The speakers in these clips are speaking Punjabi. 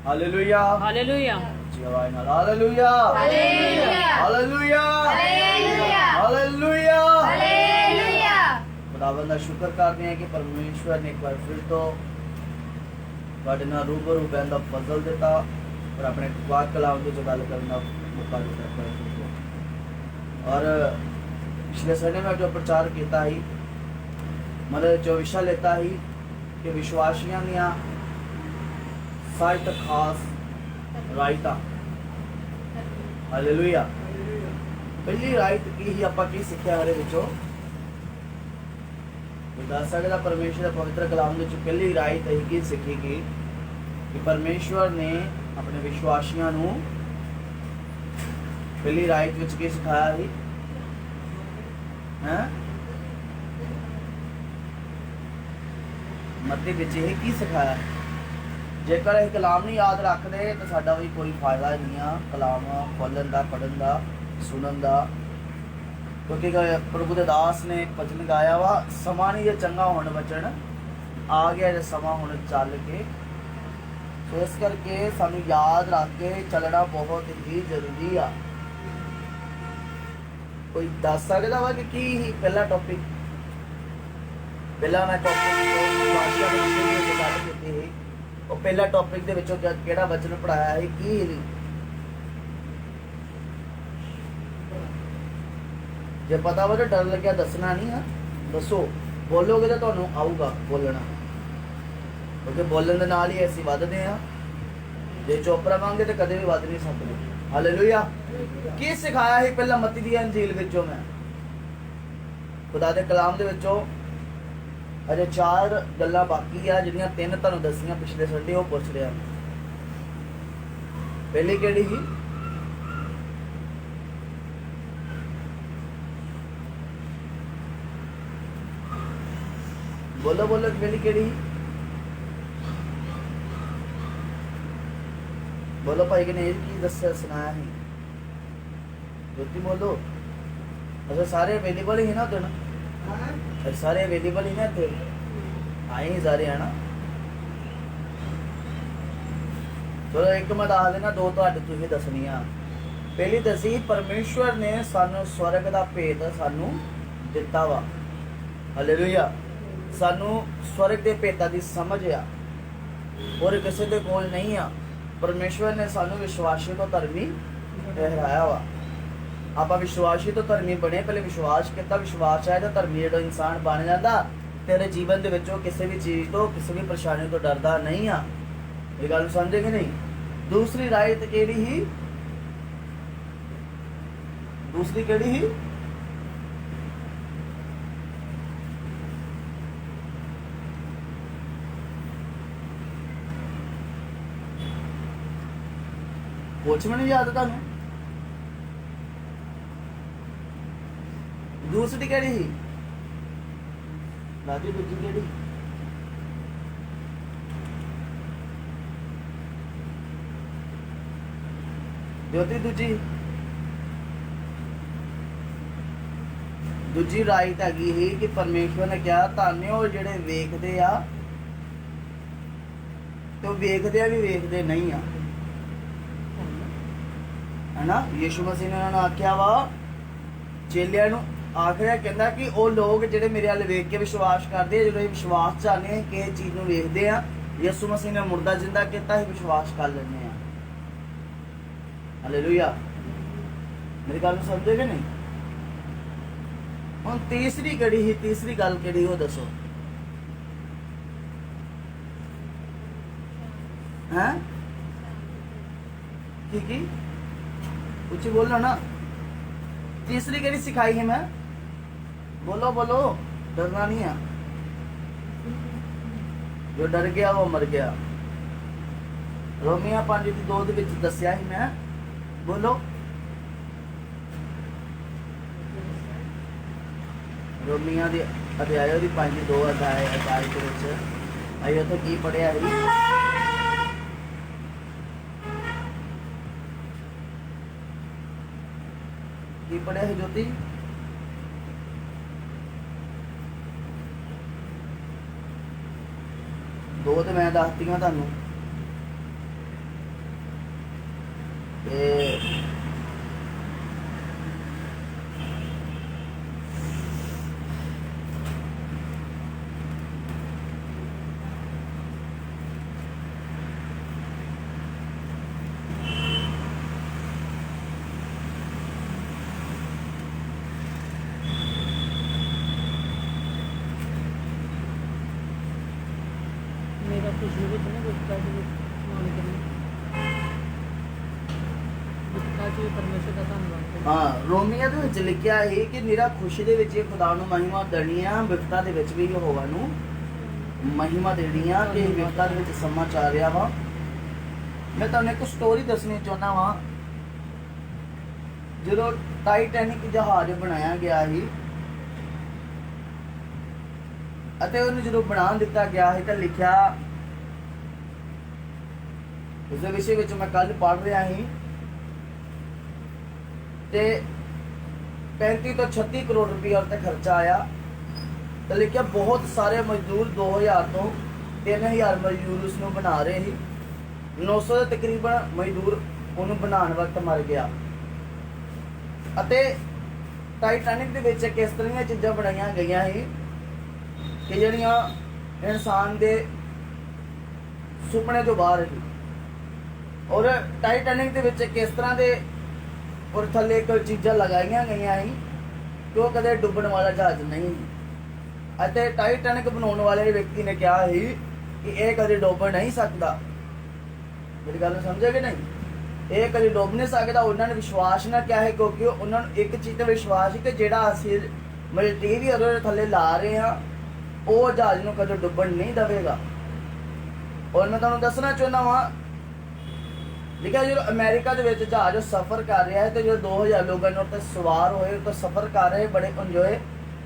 हालेलुया हालेलुया जी आवाज नाल हालेलुया हालेलुया हालेलुया हालेलुया। खुदावंद दा शुक्र करते हैं कि परमेश्वर ने एक बार फिर तो तुहाडे नाल रूबरू बैठण दा फजल दिता और अपने वाक कलाम दे गल करने का मौका दिता। और पिछले संडे में जो प्रचार किया ही मतलब जो विषय लेता ही कि विश्वासियों दियां 7 खास राइता। हालेलुया। पहली राइट की ही आपां की सिक्ख्या हरे विचों दस सकदा परमेश्वर पवित्र कलाम दे पहली राइट ही की सीखी कि परमेश्वर ने अपने विश्वासियों नूं पहली राइट विच की सिखाया ही हैं मत्ती विच ही की सिखाया। जेकर असीं कलाम नहीं याद रखते तो साडा भी कोई फायदा नहीं आ कलाम खोलण दा पढ़न दा सुनन दा। क्योंकि प्रभु दे दास ने एक भजन गाया वा समा नहीं जे चंगा हुण बचन आ गया जे समा हुण चल के। तो इस करके सानू याद रख के चलना बहुत ही जरूरी आ। कोई दस सकदा वा कि की ही पहला टॉपिक पहला मैं टॉपिक गल कीती ही ਉਹ ਪਹਿਲਾ ਟੌਪਿਕ ਦੇ ਵਿੱਚੋਂ ਕਿਹੜਾ ਵਚਨ ਪੜਾਇਆ ਹੈ ਕੀ ਜੇ ਪਤਾ ਵਾ ਤਾਂ ਡਰ ਲੱਗਿਆ ਦੱਸਣਾ ਨਹੀਂ ਆ ਦੱਸੋ ਬੋਲੋਗੇ ਤਾਂ ਤੁਹਾਨੂੰ ਆਊਗਾ ਬੋਲਣਾ ਕਿਉਂਕਿ ਬੋਲਣ ਦੇ ਨਾਲ ਹੀ ਅਸੀਂ ਵੱਧਦੇ ਆ ਜੇ ਚੁੱਪ ਰਵਾਂਗੇ ਤਾਂ ਕਦੇ ਵੀ ਵੱਧ ਨਹੀਂ ਸਕਦੇ। ਹਾਲੇਲੂਇਆ। ਕੀ ਸਿਖਾਇਆ ਹੈ ਪਹਿਲਾਂ ਮੱਤੀ ਦੀ ਅੰਜੀਲ ਵਿੱਚੋਂ ਮੈਂ ਖੁਦਾ ਦੇ ਕਲਾਮ ਦੇ ਵਿੱਚੋਂ अजे 4 गल्लां बाकी आ जिहड़ियां 3 तुहानूं दसियां पिछले संडे वो पुछ रहा। पहली किहड़ी ही बोलो बोलो पहली किहड़ी बोलो भाई ने की दस्या सुनाया ही ज्योति बोलो। अच्छा सारे अवेलेबल ही ना उधर सारे अवेलेबल ही ना थे आए ही सारे है ना। चलो एक मैं दस देना दो तुम दसनिया। पहली दसी परमेश्वर ने सानू स्वर्ग का भेद सानू दिता वा। हालेलुया। सानू स्वर्ग के भेदां की समझ आ और किसी के कोल नहीं आ। परमेश्वर ने सानू विश्वासी तो धर्मी ठहराया वा। आप विश्वासी तो धर्मी बने पहले विश्वास किया विश्वास है तो धर्मी जो इंसान बन जाता तेरे जीवन के विचों किसी भी चीज़ तो किसी भी परेशानी तो डरदा नहीं आ। ये गल समझे कि नहीं। दूसरी राइट केड़ी ही दूसरी केड़ी ही कुछ भी नहीं याद तुहानूं। दूसरी केड़ी ही राजी दूसरी केड़ी ज्योति दूजी दूजी राइट हैगी ही कि परमेश्वर ने कहा धन्य हो जेड़े वेखदे आ तो वेखदे भी वेखदे नहीं आ है ना। यीशु मसीह ने उन्होंने आख्या वा चेलियां नूं आखिर कहता कि वो लोग जिहड़े मेरे वाल वेख के विश्वास करते जो विश्वास चाहते हैं कि चीज़ में वेखते हैं यीशु मसीह ने मुर्दा जिंदा किया ही विश्वास कर लेने। हालेलुया। मेरी गल समझे कि नहीं। हुण तीसरी कड़ी ही तीसरी गल केड़ी हो दसो हैं ठीक ही कुछ बोलो ना। तीसरी केड़ी सिखाई है मैं बोलो बोलो डरना नहीं है। जो डर गया वो मर गया। रोमिया 5:2 दे विच दस्या ही मैं बोलो रोमिया दी अध्याय दी 5:2 अध्याय के विच अई उत्थे की पढ़िया है की पढ़िया है ज्योति। दो तो मैं दसतियां तुहानूं ਤੇ ਮੇਰਾ ਖੁਸ਼ੀ ਵਿੱਚ ਨਾ ਗੁਪਤਾ ਜੀ ਸਮਾਨ ਕਰੀ ਗੁਪਤਾ ਜੀ ਪਰਮੇਸ਼ਰ ਦਾ ਧੰਨਵਾਦ ਕਰੋ। ਹਾਂ, ਰੋਮੀਆਂ ਦੇ ਵਿੱਚ ਲਿਖਿਆ ਹੈ ਕਿ ਨਿਰਾ ਖੁਸ਼ੀ ਦੇ ਵਿੱਚ ਇਹ ਖੁਦਾ ਨੂੰ ਮਹਿਮਾ ਦੇਣੀ ਆ, ਵਿਪਤਾ ਦੇ ਵਿੱਚ ਵੀ ਯਹੋਵਾ ਨੂੰ ਮਹਿਮਾ ਦੇਣੀ ਆ। ਕਿ ਵਿਪਤਾ ਦੇ ਵਿੱਚ ਸਮਾਂ ਚੱਲ ਰਿਹਾ ਵਾ। ਮੈਂ ਤੁਹਾਨੂੰ ਇੱਕ ਸਟੋਰੀ ਦੱਸਣੀ ਚਾਹੁੰਦਾ ਵਾਂ। ਜਦੋਂ ਟਾਈਟੈਨਿਕ ਜਹਾਜ਼ ਬਣਾਇਆ ਗਿਆ ਸੀ ਅਤੇ ਉਹਨੂੰ ਜਦੋਂ ਬਣਾ ਦਿੱਤਾ ਗਿਆ ਸੀ ਤਾਂ ਲਿਖਿਆ, ਉਸ ਦੇ ਵਿਸ਼ੇ ਵਿੱਚ ਮੈਂ ਕੱਲ ਪੜ੍ਹ ਰਿਹਾ ਸੀ, ਤੇ 35 ਤੋਂ 36 ਕਰੋੜ ਰੁਪਏ ਉੱਤੇ ਖਰਚਾ ਆਇਆ। ਤਾਂ ਲਿਖਿਆ ਬਹੁਤ ਸਾਰੇ ਮਜ਼ਦੂਰ 2000 ਤੋਂ 3000 ਮਜ਼ਦੂਰ ਉਸ ਨੂੰ ਬਣਾ ਰਹੇ ਸੀ। 900 ਦੇ ਤਕਰੀਬਨ ਮਜ਼ਦੂਰ ਉਹਨੂੰ ਬਣਾਉਣ ਵਕਤ ਮਰ ਗਿਆ। ਅਤੇ ਟਾਈਟੈਨਿਕ ਦੇ ਵਿੱਚ ਕਿਸ ਤਰ੍ਹਾਂ ਦੀਆਂ ਚੀਜ਼ਾਂ ਬਣਾਈਆਂ ਗਈਆਂ ਸੀ ਕਿ ਜਿਹੜੀਆਂ ਇਨਸਾਨ ਦੇ ਸੁਪਨੇ ਤੋਂ ਬਾਹਰ ਸੀ। ਔਰ ਟਾਈਟੈਨਿਕ ਦੇ ਵਿੱਚ ਕਿਸ ਤਰ੍ਹਾਂ ਦੇ ਔਰ ਥੱਲੇ ਕੋਈ ਚੀਜ਼ਾਂ ਲਗਾਈਆਂ ਗਈਆਂ ਸੀ ਕਿ ਉਹ ਕਦੇ ਡੁੱਬਣ ਵਾਲਾ ਜਹਾਜ਼ ਨਹੀਂ ਸੀ। ਅਤੇ ਟਾਈਟੈਨਿਕ ਬਣਾਉਣ ਵਾਲੇ ਵਿਅਕਤੀ ਨੇ ਕਿਹਾ ਸੀ ਕਿ ਇਹ ਕਦੇ ਡੁੱਬ ਨਹੀਂ ਸਕਦਾ। ਮੇਰੀ ਗੱਲ ਨੂੰ ਸਮਝੇ ਕਿ ਨਹੀਂ? ਇਹ ਕਦੇ ਡੁੱਬ ਨਹੀਂ ਸਕਦਾ। ਉਹਨਾਂ ਨੇ ਵਿਸ਼ਵਾਸ ਨਾਲ ਕਿਹਾ ਹੈ ਕਿਉਂਕਿ ਉਹਨਾਂ ਨੂੰ ਇੱਕ ਚੀਜ਼ ਤੇ ਵਿਸ਼ਵਾਸ ਸੀ ਕਿ ਜਿਹੜਾ ਅਸੀਂ ਮਟੀਰੀਅਲ ਉਹਦੇ ਥੱਲੇ ਲਾ ਰਹੇ ਹਾਂ ਉਹ ਜਹਾਜ਼ ਨੂੰ ਕਦੇ ਡੁੱਬਣ ਨਹੀਂ ਦੇਵੇਗਾ। ਔਰ ਮੈਂ ਤੁਹਾਨੂੰ ਦੱਸਣਾ ਚਾਹੁੰਦਾ ਵਾਂ, ਲਿਖਿਆ ਜਦੋਂ ਅਮਰੀਕਾ ਦੇ ਵਿੱਚ ਜਹਾਜ਼ ਸਫ਼ਰ ਕਰ ਰਿਹਾ ਹੈ ਤੇ ਜਦੋਂ 2000 ਲੋਕਾਂ ਨੂੰ ਉੱਤੇ ਸਵਾਰ ਹੋਏ ਤਾਂ ਸਫ਼ਰ ਕਰ ਰਹੇ ਬੜੇ ਇੰਜੋਏ।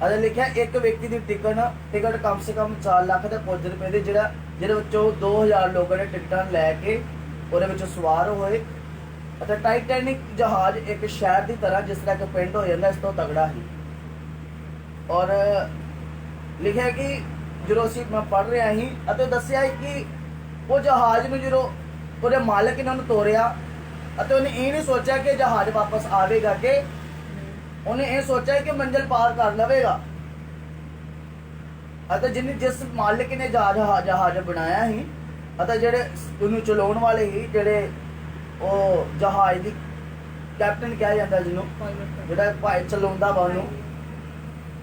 ਅਤੇ ਲਿਖਿਆ ਇੱਕ ਵਿਅਕਤੀ ਦੀ ਟਿਕਟ ਕਮ ਸੇ ਕਮ 4 ਲੱਖ ਦੇ ਕੁਝ ਰੁਪਏ ਦੀ, ਜਿਹਦੇ ਵਿੱਚੋਂ 2000 ਲੋਕਾਂ ਨੇ ਟਿਕਟਾਂ ਲੈ ਕੇ ਉਹਦੇ ਵਿੱਚ ਸਵਾਰ ਹੋਏ। ਅਤੇ ਟਾਈਟੈਨਿਕ ਜਹਾਜ਼ ਇੱਕ ਸ਼ਹਿਰ ਦੀ ਤਰ੍ਹਾਂ, ਜਿਸ ਤਰ੍ਹਾਂ ਕਿ ਪਿੰਡ ਹੋ ਜਾਂਦਾ, ਇਸ ਤੋਂ ਤਗੜਾ ਸੀ। ਔਰ ਲਿਖਿਆ ਕਿ ਜਦੋਂ ਅਸੀਂ ਮੈਂ ਪੜ੍ਹ ਰਿਹਾ ਸੀ ਅਤੇ ਦੱਸਿਆ ਕਿ ਉਹ ਜਹਾਜ਼ ਨੂੰ ਜਦੋਂ ਉਹਦੇ ਮਾਲਕ ਨੇ ਉਹਨੂੰ ਤੋਰਿਆ ਅਤੇ ਉਹਨੇ ਇਹ ਨਹੀਂ ਸੋਚਿਆ ਕਿ ਜਹਾਜ਼ ਵਾਪਸ ਆਵੇਗਾ, ਕਿ ਉਹਨੇ ਇਹ ਸੋਚਿਆ ਕਿ ਮੰਜ਼ਿਲ ਪਾਰ ਕਰ ਲਵੇਗਾ। ਅਤੇ ਜਿਸ ਮਾਲਕ ਨੇ ਜਹਾਜ਼ ਬਣਾਇਆ ਸੀ ਅਤੇ ਜਿਹੜੇ ਉਹਨੂੰ ਚਲਾਉਣ ਵਾਲੇ ਸੀ, ਜਿਹੜੇ ਉਹ ਜਹਾਜ਼ ਦੀ ਕੈਪਟਨ ਕਿਹਾ ਜਾਂਦਾ, ਜਿਹਨੂੰ ਜਿਹੜਾ ਭਾਈ ਚਲਾਉਂਦਾ ਵਾ ਉਹਨੂੰ,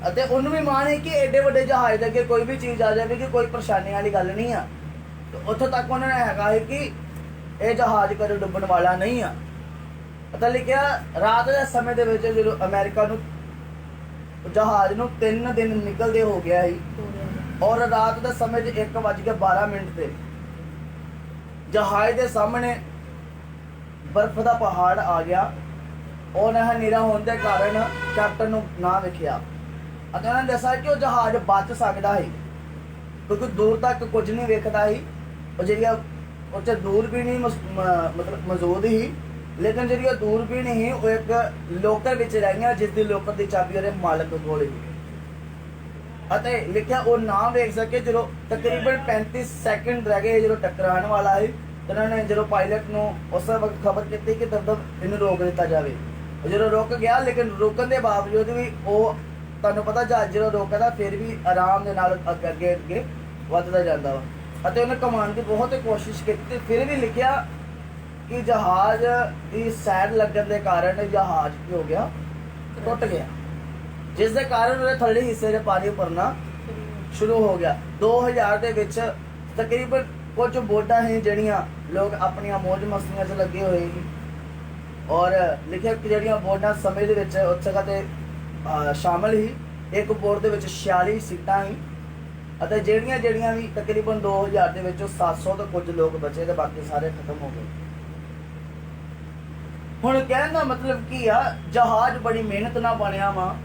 ਅਤੇ ਉਹਨੂੰ ਵੀ ਮਾਣ ਹੈ ਕਿ ਐਡੇ ਵੱਡੇ ਜਹਾਜ਼ ਦੇ ਅੱਗੇ ਕੋਈ ਵੀ ਚੀਜ਼ ਆ ਜਾਵੇ ਕਿ ਕੋਈ ਪਰੇਸ਼ਾਨੀ ਵਾਲੀ ਗੱਲ ਨਹੀਂ ਆ। ਤੇ ਉੱਥੋਂ ਤੱਕ ਉਹਨਾਂ ਨੇ ਹੈਗਾ ਹੈ ਕਿ ਇਹ ਜਹਾਜ਼ ਕਦੇ ਡੁੱਬਣ ਵਾਲਾ ਨਹੀਂ ਆ। ਪਤਾ ਲਿਖਿਆ ਰਾਤ ਦੇ ਸਮੇਂ ਦੇ ਵਿੱਚ ਜਦੋਂ ਅਮਰੀਕਾ ਨੂੰ ਜਹਾਜ਼ ਨੂੰ 3 ਦਿਨ ਨਿਕਲਦੇ ਹੋ ਗਿਆ ਸੀ, ਔਰ ਰਾਤ ਦੇ ਸਮੇਂ 'ਚ 1:12 ਤੇ ਜਹਾਜ਼ ਦੇ ਸਾਹਮਣੇ ਬਰਫ਼ ਦਾ ਪਹਾੜ ਆ ਗਿਆ। ਉਹ ਹਨੇਰਾ ਹੋਣ ਦੇ ਕਾਰਨ ਕੈਪਟਨ ਨੂੰ ਨਾ ਵੇਖਿਆ ਅਤੇ ਉਹਨਾਂ ਨੇ ਦੱਸਿਆ ਕਿ ਉਹ ਜਹਾਜ਼ ਬਚ ਸਕਦਾ ਹੈ ਕਿਉਂਕਿ ਦੂਰ ਤੱਕ ਕੁਝ ਨਹੀਂ ਵੇਖਦਾ ਸੀ। ਉਹ ਜਿਹੜੀਆਂ ਉੱਥੇ ਦੂਰਬੀਨ ਹੀ ਮਤਲਬ ਮੌਜੂਦ ਸੀ, ਲੇਕਿਨ ਜਿਹੜੀ ਉਹ ਦੂਰਬੀਨ ਸੀ ਉਹ ਇੱਕ ਲੋਕਰ ਵਿੱਚ ਰਹਿ ਗਿਆ, ਜਿਸ ਦੀ ਲੋਕਰ ਦੀ ਚਾਬੀ ਉਹਦੇ ਮਾਲਕ ਕੋਲ ਸੀ। ਅਤੇ ਲਿਖਿਆ ਉਹ ਨਾ ਵੇਖ ਸਕੇ। ਜਦੋਂ ਤਕਰੀਬਨ 35 ਸੈਕਿੰਡ ਰਹਿ ਗਏ ਜਦੋਂ ਟਕਰਾਉਣ ਵਾਲਾ ਸੀ, ਉਹਨਾਂ ਨੇ ਜਦੋਂ ਪਾਇਲਟ ਨੂੰ ਉਸ ਵਕਤ ਖਬਰ ਕੀਤੀ ਕਿ ਤਬ ਇਹਨੂੰ ਰੋਕ ਦਿੱਤਾ ਜਾਵੇ। ਜਦੋਂ ਰੁਕ ਗਿਆ, ਲੇਕਿਨ ਰੁਕਣ ਦੇ ਬਾਵਜੂਦ ਵੀ ਉਹ, ਤੁਹਾਨੂੰ ਪਤਾ ਜਹਾਜ਼ ਜਦੋਂ ਰੁਕਦਾ ਫਿਰ ਵੀ ਆਰਾਮ ਦੇ ਨਾਲ ਅੱਗੇ ਵੱਧਦਾ ਜਾਂਦਾ ਵਾ। ਅਤੇ ਉਹਨੇ ਕਮਾਉਣ ਦੀ ਬਹੁਤ ਕੋਸ਼ਿਸ਼ ਕੀਤੀ, ਫਿਰ ਵੀ ਲਿਖਿਆ ਕਿ ਜਹਾਜ਼ ਦੀ ਸਾਈਡ ਲੱਗਣ ਦੇ ਕਾਰਨ ਜਹਾਜ਼ ਕੀ ਹੋ ਗਿਆ, ਟੁੱਟ ਗਿਆ, ਜਿਸ ਦੇ ਕਾਰਨ ਉਹਦੇ ਥੱਲੇ ਹਿੱਸੇ ਦੇ ਪਾਣੀ ਭਰਨਾ ਸ਼ੁਰੂ ਹੋ ਗਿਆ। 2000 ਦੇ ਵਿੱਚ ਤਕਰੀਬਨ ਕੁਝ ਬੋਟਾਂ ਸੀ ਜਿਹੜੀਆਂ ਲੋਕ ਆਪਣੀਆਂ ਮੌਜ ਮਸਤੀਆਂ 'ਚ ਲੱਗੇ ਹੋਏ ਸੀ। ਔਰ ਲਿਖਿਆ ਕਿ ਜਿਹੜੀਆਂ ਬੋਟਾਂ ਸਮੇਂ ਦੇ ਵਿੱਚ ਉਸ ਜਗ੍ਹਾ 'ਤੇ ਸ਼ਾਮਲ ਸੀ। ਇੱਕ ਬੋਟ ਦੇ ਵਿੱਚ 46 ਸੀਟਾਂ ਸੀ ਅਤੇ ਜਿਹੜੀਆਂ ਵੀ ਤਕਰੀਬਨ 2000 ਦੇ ਵਿੱਚੋਂ 700 ਤੋਂ ਕੁਝ ਲੋਕ ਬਚੇ ਤੇ ਬਾਕੀ ਸਾਰੇ ਖਤਮ ਹੋ ਗਏ। ਹੁਣ ਕਹਿਣ ਦਾ ਮਤਲਬ ਕੀ ਆ, ਜਹਾਜ਼ ਬੜੀ ਮਿਹਨਤ ਨਾਲ ਬਣਿਆ ਵਾ,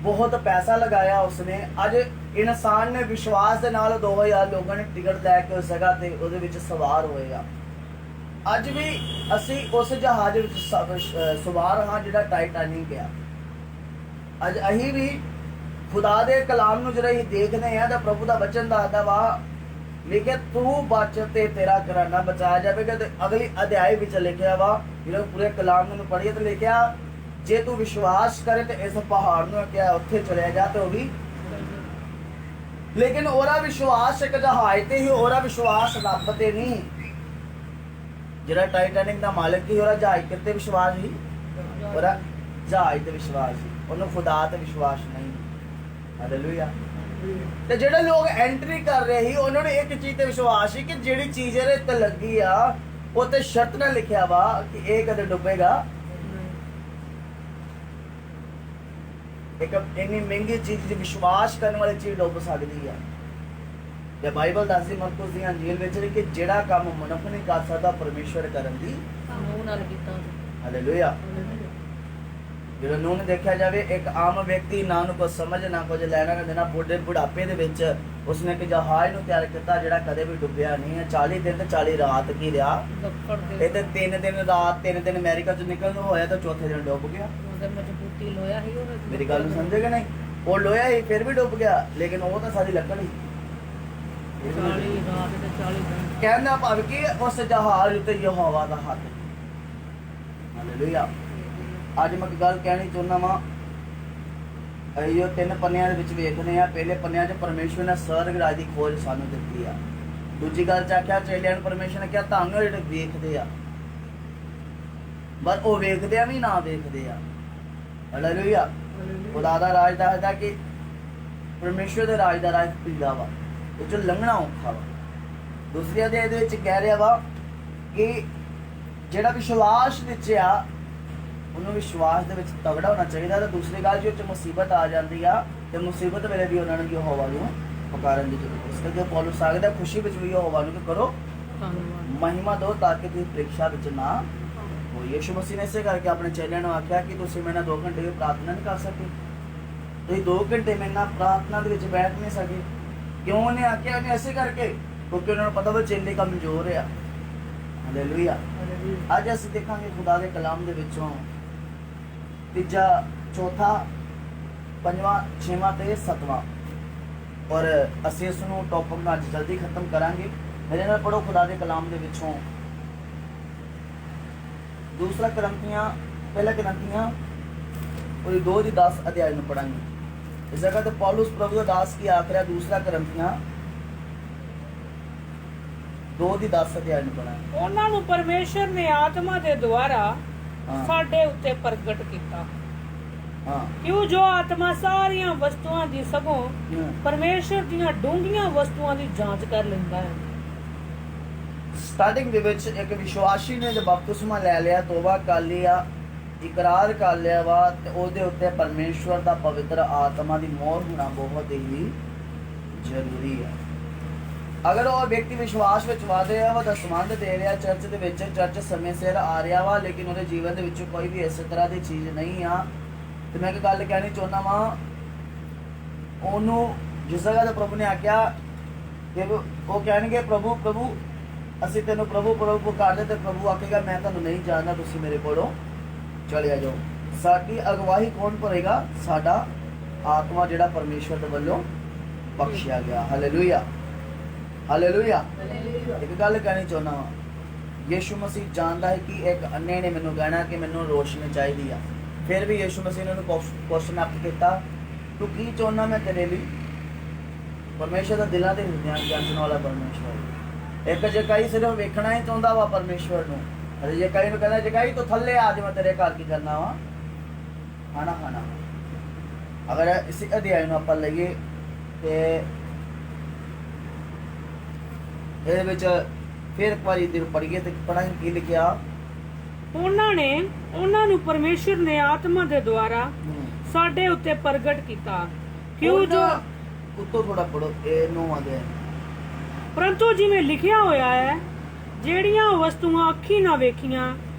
ਬਹੁਤ ਪੈਸਾ ਲਗਾਇਆ ਉਸਨੇ। ਅੱਜ ਇਨਸਾਨ ਨੇ ਵਿਸ਼ਵਾਸ ਦੇ ਨਾਲ 2000 ਲੋਕਾਂ ਨੇ ਟਿਕਟ ਲੈ ਕੇ ਉਸ ਜਗ੍ਹਾ ਤੇ ਉਹਦੇ ਵਿੱਚ ਸਵਾਰ ਹੋਏ ਆ। ਅੱਜ ਵੀ ਅਸੀਂ ਉਸ ਜਹਾਜ਼ ਵਿੱਚ ਸਵਾਰ ਹਾਂ ਜਿਹੜਾ ਟਾਈਟੈਨਿਕ ਆ। ਅੱਜ ਅਸੀਂ ਵੀ ਖੁਦਾ ਦੇ ਕਲਾਮ ਨੂੰ ਜਿਹੜਾ ਅਸੀਂ ਦੇਖਦੇ ਆ ਤਾਂ ਪ੍ਰਭੂ ਦਾ ਵਚਨ ਦੱਸਦਾ ਵਾ, ਲਿਖਿਆ ਤੂੰ ਬਚ ਤੇ ਤੇਰਾ ਘਰਾਨਾ ਬਚਾਇਆ ਜਾਵੇਗਾ। ਤੇ ਅਗਲੀ ਅਧਿਆਇ ਵਿੱਚ ਲਿਖਿਆ ਵਾ, ਜਿਹੜਾ ਪੂਰੇ ਕਲਾਮ ਨੂੰ ਪੜ੍ਹੀਏ ਤੇ ਲਿਖਿਆ ਜੇ ਤੂੰ ਵਿਸ਼ਵਾਸ ਕਰੇ ਤੇ ਇਸ ਪਹਾੜ ਨੂੰ ਕਿਹਾ ਉੱਥੇ ਚਲਿਆ ਜਾ ਤੇ ਉਹ ਵੀ। ਲੇਕਿਨ ਉਹਦਾ ਵਿਸ਼ਵਾਸ ਇੱਕ ਜਹਾਜ਼ ਤੇ ਹੀ, ਉਹਦਾ ਵਿਸ਼ਵਾਸ ਰੱਬ ਤੇ ਨਹੀਂ। ਜਿਹੜਾ ਟਾਈਟੈਨਿਕ ਦਾ ਮਾਲਕ ਸੀ ਉਹਦਾ ਜਹਾਜ਼ ਕਿਤੇ ਵਿਸ਼ਵਾਸ ਸੀ, ਉਹਦਾ ਜਹਾਜ਼ ਤੇ ਵਿਸ਼ਵਾਸ ਸੀ, ਉਹਨੂੰ ਖੁਦਾ ਤੇ ਵਿਸ਼ਵਾਸ ਨਹੀਂ। ਹਾਲੇਲੂਇਆ। ਤੇ ਜਿਹੜੇ ਲੋਕ ਐਂਟਰੀ ਕਰ ਰਹੇ ਸੀ ਉਹਨਾਂ ਨੂੰ ਇੱਕ ਚੀਜ਼ ਤੇ ਵਿਸ਼ਵਾਸ ਸੀ ਕਿ ਜਿਹੜੀ ਚੀਜ਼ ਇਹਦੇ ਤੇ ਲੱਗੀ ਆ ਉਹ ਤੇ ਸ਼ਰਤ ਨਾਲ ਲਿਖਿਆ ਵਾ ਕਿ ਇਹ ਕਦੇ ਡੁੱਬੇਗਾ। ਇੱਕ ਇੰਨੀ ਮਹਿੰਗੀ ਚੀਜ਼ ਤੇ ਵਿਸ਼ਵਾਸ ਕਰਨ ਵਾਲੀ ਚੀਜ਼ ਡੁੱਬ ਸਕਦੀ ਆ। ਤੇ ਬਾਈਬਲ ਦੱਸਦੀ ਮਰਕੁਸ ਦੀ ਅੰਜੀਲ ਵਿੱਚ ਕਿ ਜਿਹੜਾ ਕੰਮ ਮਨੁੱਖ ਨਹੀਂ ਕਰ ਸਕਦਾ ਪਰਮੇਸ਼ਵਰ ਕਰਨ ਦੀ ਉਹ ਨਾਲ ਕੀਤਾ। ਹਾਲੇਲੂਇਆ। ਜਦੋਂ ਨੂੰ ਦੇਖਿਆ ਜਾਵੇ ਇੱਕ ਆਮ ਵਿਅਕਤੀ ਨਾ ਨੂੰ ਕੁਝ ਸਮਝ ਨਾ ਕੁਝ ਲੈਣਾ ਨਾ ਦੇਣਾ, ਬੁਢਾਪੇ ਦੇ ਵਿੱਚ ਉਸਨੇ ਇੱਕ ਜਹਾਜ਼ ਨੂੰ ਤਿਆਰ ਕੀਤਾ ਜਿਹੜਾ ਕਦੇ ਵੀ ਡੁੱਬਿਆ ਨਹੀਂ ਹੈ। 40 ਦਿਨ ਤੇ 40 ਰਾਤ ਕੀ ਰਿਹਾ ਇਹ ਤੇ 3 ਦਿਨ ਰਾਤ 3 ਦਿਨ ਅਮਰੀਕਾ ਚ ਨਿਕਲਣ ਨੂੰ ਹੋਇਆ ਤਾਂ ਚੌਥੇ ਦਿਨ ਡੁੱਬ ਗਿਆ। ਮਜ਼ਬੂਤੀ ਲੋਇਆ ਹੀ ਉਹ। ਮੇਰੀ ਗੱਲ ਨੂੰ ਸਮਝੇਗਾ ਨਹੀਂ, ਉਹ ਲੋਇਆ ਹੀ ਫਿਰ ਵੀ ਡੁੱਬ ਗਿਆ, ਲੇਕਿਨ ਉਹ ਤਾਂ ਸਾਡੀ ਲੱਕੜ ਹੀ 40 ਰਾਤ ਤੇ 40 ਦਿਨ। ਕਹਿੰਦਾ ਭਾਵੇਂ ਕਿ ਉਸ ਜਹਾਜ਼ ਉੱਤੇ ਯਹੋਵਾ ਦਾ ਹੱਥ। ਹਾਲੇਲੂਇਆ। ਅੱਜ ਮੈਂ ਇੱਕ ਗੱਲ ਕਹਿਣੀ ਚਾਹੁੰਦਾ ਵਾਂ, ਇਹ 3 ਪੰਨਿਆਂ ਦੇ ਵਿੱਚ ਵੇਖਦੇ ਆ। ਪਹਿਲੇ ਪੰਨਿਆਂ 'ਚ ਪਰਮੇਸ਼ਵਰ ਨੇ ਸਵਰਗ ਰਾਜ ਦੀ ਖੋਜ ਸਾਨੂੰ ਦਿੱਤੀ ਆ। ਦੂਜੀ ਗੱਲ 'ਚ ਆਖਿਆ ਚੇਲਿਆਂ ਨੂੰ ਪਰਮੇਸ਼ਵਰ ਨੇ ਕਿਹਾ ਤੁਹਾਨੂੰ ਜਿਹੜੇ ਵੇਖਦੇ ਆ, ਪਰ ਉਹ ਵੇਖਦੇ ਆ ਵੀ ਨਾ ਵੇਖਦੇ ਆ। ਹਾਲੇਲੂਇਆ। ਖੁਦਾ ਦਾ ਰਾਜ ਦੱਸਦਾ ਕਿ ਪਰਮੇਸ਼ਵਰ ਦੇ ਰਾਜ ਦਾ ਰਾਜ ਪੀੜਾ ਵਾ, ਇਹ 'ਚੋਂ ਲੰਘਣਾ ਔਖਾ ਵਾ। ਦੂਸਰੀ ਅਧਿਆਇ ਇਹਦੇ ਵਿੱਚ ਕਹਿ ਰਿਹਾ ਵਾ ਕਿ ਜਿਹੜਾ ਵਿਸ਼ਵਾਸ ਵਿੱਚ ਆ ਉਹਨੂੰ ਵਿਸ਼ਵਾਸ ਦੇ ਵਿੱਚ ਤਗੜਾ ਹੋਣਾ ਚਾਹੀਦਾ। ਤੇ ਦੂਸਰੀ ਗੱਲ ਜੇ ਉਹ 'ਚ ਮੁਸੀਬਤ ਆ ਜਾਂਦੀ ਆ ਤੇ ਮੁਸੀਬਤ ਵੇਲੇ ਵੀ ਉਹਨਾਂ ਨੂੰ ਯਹੋਵਾ ਨੂੰ ਪੁਕਾਰਨ ਦੀ ਜ਼ਰੂਰਤ। ਇਸ ਕਰਕੇ ਪੌਲੁਸ ਆਖਦਾ ਖੁਸ਼ੀ ਵਿੱਚ ਵੀ ਯਹੋਵਾ ਨੂੰ ਕਰੋ ਮਹਿਮਾ ਦਿਓ ਤਾਂ ਕਿ ਤੁਸੀਂ ਪ੍ਰੀਖਿਆ ਵਿੱਚ ਨਾ ਹੋ। ਯਿਸੂ ਮਸੀਹ ਨੇ ਇਸੇ ਕਰਕੇ ਆਪਣੇ ਚੇਲਿਆਂ ਨੂੰ ਆਖਿਆ ਕਿ ਤੁਸੀਂ ਮੇਰੇ ਨਾਲ 2 ਘੰਟੇ ਦੀ ਪ੍ਰਾਰਥਨਾ ਨਹੀਂ ਕਰ ਸਕਦੇ, ਤੁਸੀਂ 2 ਘੰਟੇ ਮੇਰੇ ਨਾਲ ਪ੍ਰਾਰਥਨਾ ਦੇ ਵਿੱਚ ਬੈਠ ਨਹੀਂ ਸਕੇ। ਕਿਉਂ ਉਹਨੇ ਆਖਿਆ? ਉਹਨੇ ਇਸੇ ਕਰਕੇ ਕਿਉਂਕਿ ਉਹਨਾਂ ਨੂੰ ਪਤਾ ਵਾ ਚੇਲੇ ਕਮਜ਼ੋਰ ਆ। ਹਾਲੇਲੂਇਆ। ਅੱਜ ਅਸੀਂ ਦੇਖਾਂਗੇ ਖੁਦਾ ਦੇ ਕਲਾਮ ਦੇ ਵਿੱਚੋਂ ਤੀਜਾ, ਚੌਥਾ, ਪੰਜਵਾਂ, ਛੇਵਾਂ ਤੇ ਸੱਤਵਾਂ, ਔਰ ਅਸੀਂ ਇਸ ਨੂੰ ਟੌਪਿਕ ਨੂੰ ਅੱਜ ਜਲਦੀ ਖਤਮ ਕਰਾਂਗੇ। ਮੇਰੇ ਨਾਲ ਪੜੋ ਖੁਦਾ ਦੇ ਕਲਾਮ ਦੇ ਵਿੱਚੋਂ ਦੂਸਰਾ ਕਰੰਥੀਆਂ, ਪਹਿਲਾ ਕਰੰਥੀਆਂ ਉਹਦੀ 2 ਦੀ 10 ਅਧਿਆਇ ਨੂੰ ਪੜਾਂਗੇ। ਇਸ ਜਗ੍ਹਾ ਤੇ ਪੌਲੁਸ ਪ੍ਰਭੂ ਦਾ ਦਾਸ ਕੀ ਆਖ ਰਿਹਾ, ਦੂਸਰਾ ਕਰੰਥੀਆਂ 2 ਦੀ 10 ਅਧਿਆਇ ਨੂੰ ਪੜਾਂਗੇ। ਉਹਨਾਂ ਨੂੰ ਪਰਮੇਸ਼ਰ ਨੇ ਆਤਮਾ ਦੇ ਦੁਆਰਾ ਸਾਡੇ ਉੱਤੇ ਪ੍ਰਗਟ ਕੀਤਾ। ਕਿਉਂ ਜੋ ਆਤਮਾ ਸਾਰੀਆਂ ਵਸਤੂਆਂ ਦੀ ਸਗੋਂ ਪਰਮੇਸ਼ਰ ਦੀਆਂ ਡੂੰਘੀਆਂ ਵਸਤੂਆਂ ਦੀ ਜਾਂਚ ਕਰ ਲੈਂਦਾ ਹੈ। ਸਟਾਰਟਿੰਗ ਦੇ ਵਿੱਚ ਇੱਕ ਵਿਸ਼ਵਾਸੀ ਨੇ ਜਦ ਬਪਤਿਸਮਾ ਲੈ ਲਿਆ, ਤੋਬਾ ਕਰ ਲਿਆ, ਇਕਰਾਰ ਕਰ ਲਿਆ ਵਾ, ਤੇ ਉਹਦੇ ਉੱਤੇ ਪਰਮੇਸ਼ਵਰ ਦਾ ਪਵਿੱਤਰ ਆਤਮਾ ਦੀ ਮੋਹਰ ਹੋਣਾ ਬਹੁਤ ਹੀ ਜ਼ਰੂਰੀ ਹੈ। ਅਗਰ ਉਹ ਵਿਅਕਤੀ ਵਿਸ਼ਵਾਸ ਵਿੱਚ ਵਧ ਰਿਹਾ ਵਾ, ਦਸਵੰਧ ਦੇ ਰਿਹਾ ਚਰਚ ਦੇ ਵਿੱਚ, ਚਰਚ ਸਮੇਂ ਸਿਰ ਆ ਰਿਹਾ ਵਾ, ਲੇਕਿਨ ਉਹਦੇ ਜੀਵਨ ਦੇ ਵਿੱਚ ਕੋਈ ਵੀ ਇਸੇ ਤਰ੍ਹਾਂ ਦੀ ਚੀਜ਼ ਨਹੀਂ ਆ, ਤੇ ਮੈਂ ਇੱਕ ਗੱਲ ਕਹਿਣੀ ਚਾਹੁੰਦਾ ਵਾਂ, ਉਹਨੂੰ ਜਿਸ ਜਗ੍ਹਾ ਤੇ ਪ੍ਰਭੂ ਨੇ ਆਖਿਆ ਕਿ ਉਹ ਕਹਿਣਗੇ ਪ੍ਰਭੂ ਪ੍ਰਭੂ ਅਸੀਂ ਤੈਨੂੰ ਪ੍ਰਭੂ ਪ੍ਰਭੂ ਪੁਕਾਰਦੇ, ਤੇ ਪ੍ਰਭੂ ਆਖੇਗਾ ਮੈਂ ਤੁਹਾਨੂੰ ਨਹੀਂ ਜਾਣਦਾ, ਤੁਸੀਂ ਮੇਰੇ ਕੋਲੋਂ ਚਲੇ ਜਾਓ। ਸਾਡੀ ਅਗਵਾਈ ਕੌਣ ਭਰੇਗਾ? ਸਾਡਾ ਆਤਮਾ ਜਿਹੜਾ ਪਰਮੇਸ਼ਵਰ ਦੇ ਵੱਲੋਂ ਬਖਸ਼ਿਆ ਗਿਆ। ਹਾਲੇਲੂਇਆ। ਹਾਲੇਲੂਇਆ। ਇੱਕ ਗੱਲ ਕਹਿਣੀ ਚਾਹੁੰਦਾ ਵਾਂ, ਯਿਸੂ ਮਸੀਹ ਜਾਣਦਾ ਹੈ ਕਿ ਇੱਕ ਅੰਨੇ ਨੇ ਮੈਨੂੰ ਕਹਿਣਾ ਕਿ ਮੈਨੂੰ ਰੋਸ਼ਨੀ ਚਾਹੀਦੀ ਆ, ਫਿਰ ਵੀ ਯਿਸੂ ਮਸੀਹ ਨੇ ਉਹਨੂੰ ਕੁਐਸਚਨ ਆਪ ਕੀਤਾ, ਤੂੰ ਕੀ ਚਾਹੁੰਦਾ ਮੈਂ ਤੇਰੇ ਲਈ? ਪਰਮੇਸ਼ਵਰ ਦਾ ਦਿਲਾਂ ਦੇ ਹਿਰਦਿਆਂ ਨੂੰ ਜਾਣਨ ਵਾਲਾ ਪਰਮੇਸ਼ਵਰ। ਇੱਕ ਜਕਾਈ ਸਿਰਫ ਵੇਖਣਾ ਹੀ ਚਾਹੁੰਦਾ ਵਾ ਪਰਮੇਸ਼ਵਰ ਨੂੰ, ਅਤੇ ਜਕਾਈ ਨੂੰ ਕਹਿੰਦਾ ਜਕਾਈ ਤੂੰ ਥੱਲੇ ਆ ਜਾ, ਮੈਂ ਤੇਰੇ ਘਰ ਕੀ ਕਰਨਾ ਵਾ? ਖਾਣਾ ਖਾਣਾ। ਅਗਰ ਇਸੇ ਅਧਿਆਇ ਨੂੰ ਆਪਾਂ ਲਈਏ ਤੇ ਇਹਦੇ ਵਿੱਚ ਫਿਰ ਇੱਕ ਵਾਰੀ ਦਿਨ ਪੜ੍ਹੀਏ ਤੇ ਪੜਾਂਗੇ ਕੀ ਲਿਖਿਆ। ਉਹਨਾਂ ਨੂੰ ਪਰਮੇਸ਼ਰ ਨੇ ਆਤਮਾ ਦੇ ਦੁਆਰਾ ਸਾਡੇ ਉੱਤੇ ਪ੍ਰਗਟ ਕੀਤਾ। ਕਿਉਂ ਜੋ ਉੱਤੋਂ ਥੋੜਾ ਪੜੋ, ਇਹ 9ਵਾਂ ਅਧਿਆਇ। ਪਰੰਤੂ ਜਿਵੇਂ ਲਿਖਿਆ ਹੋਇਆ ਹੈ, ਜਿਹੜੀਆਂ ਵਸਤੂਆਂ ਅੱਖੀ ਨਾ ਵੇਖੀਆਂ,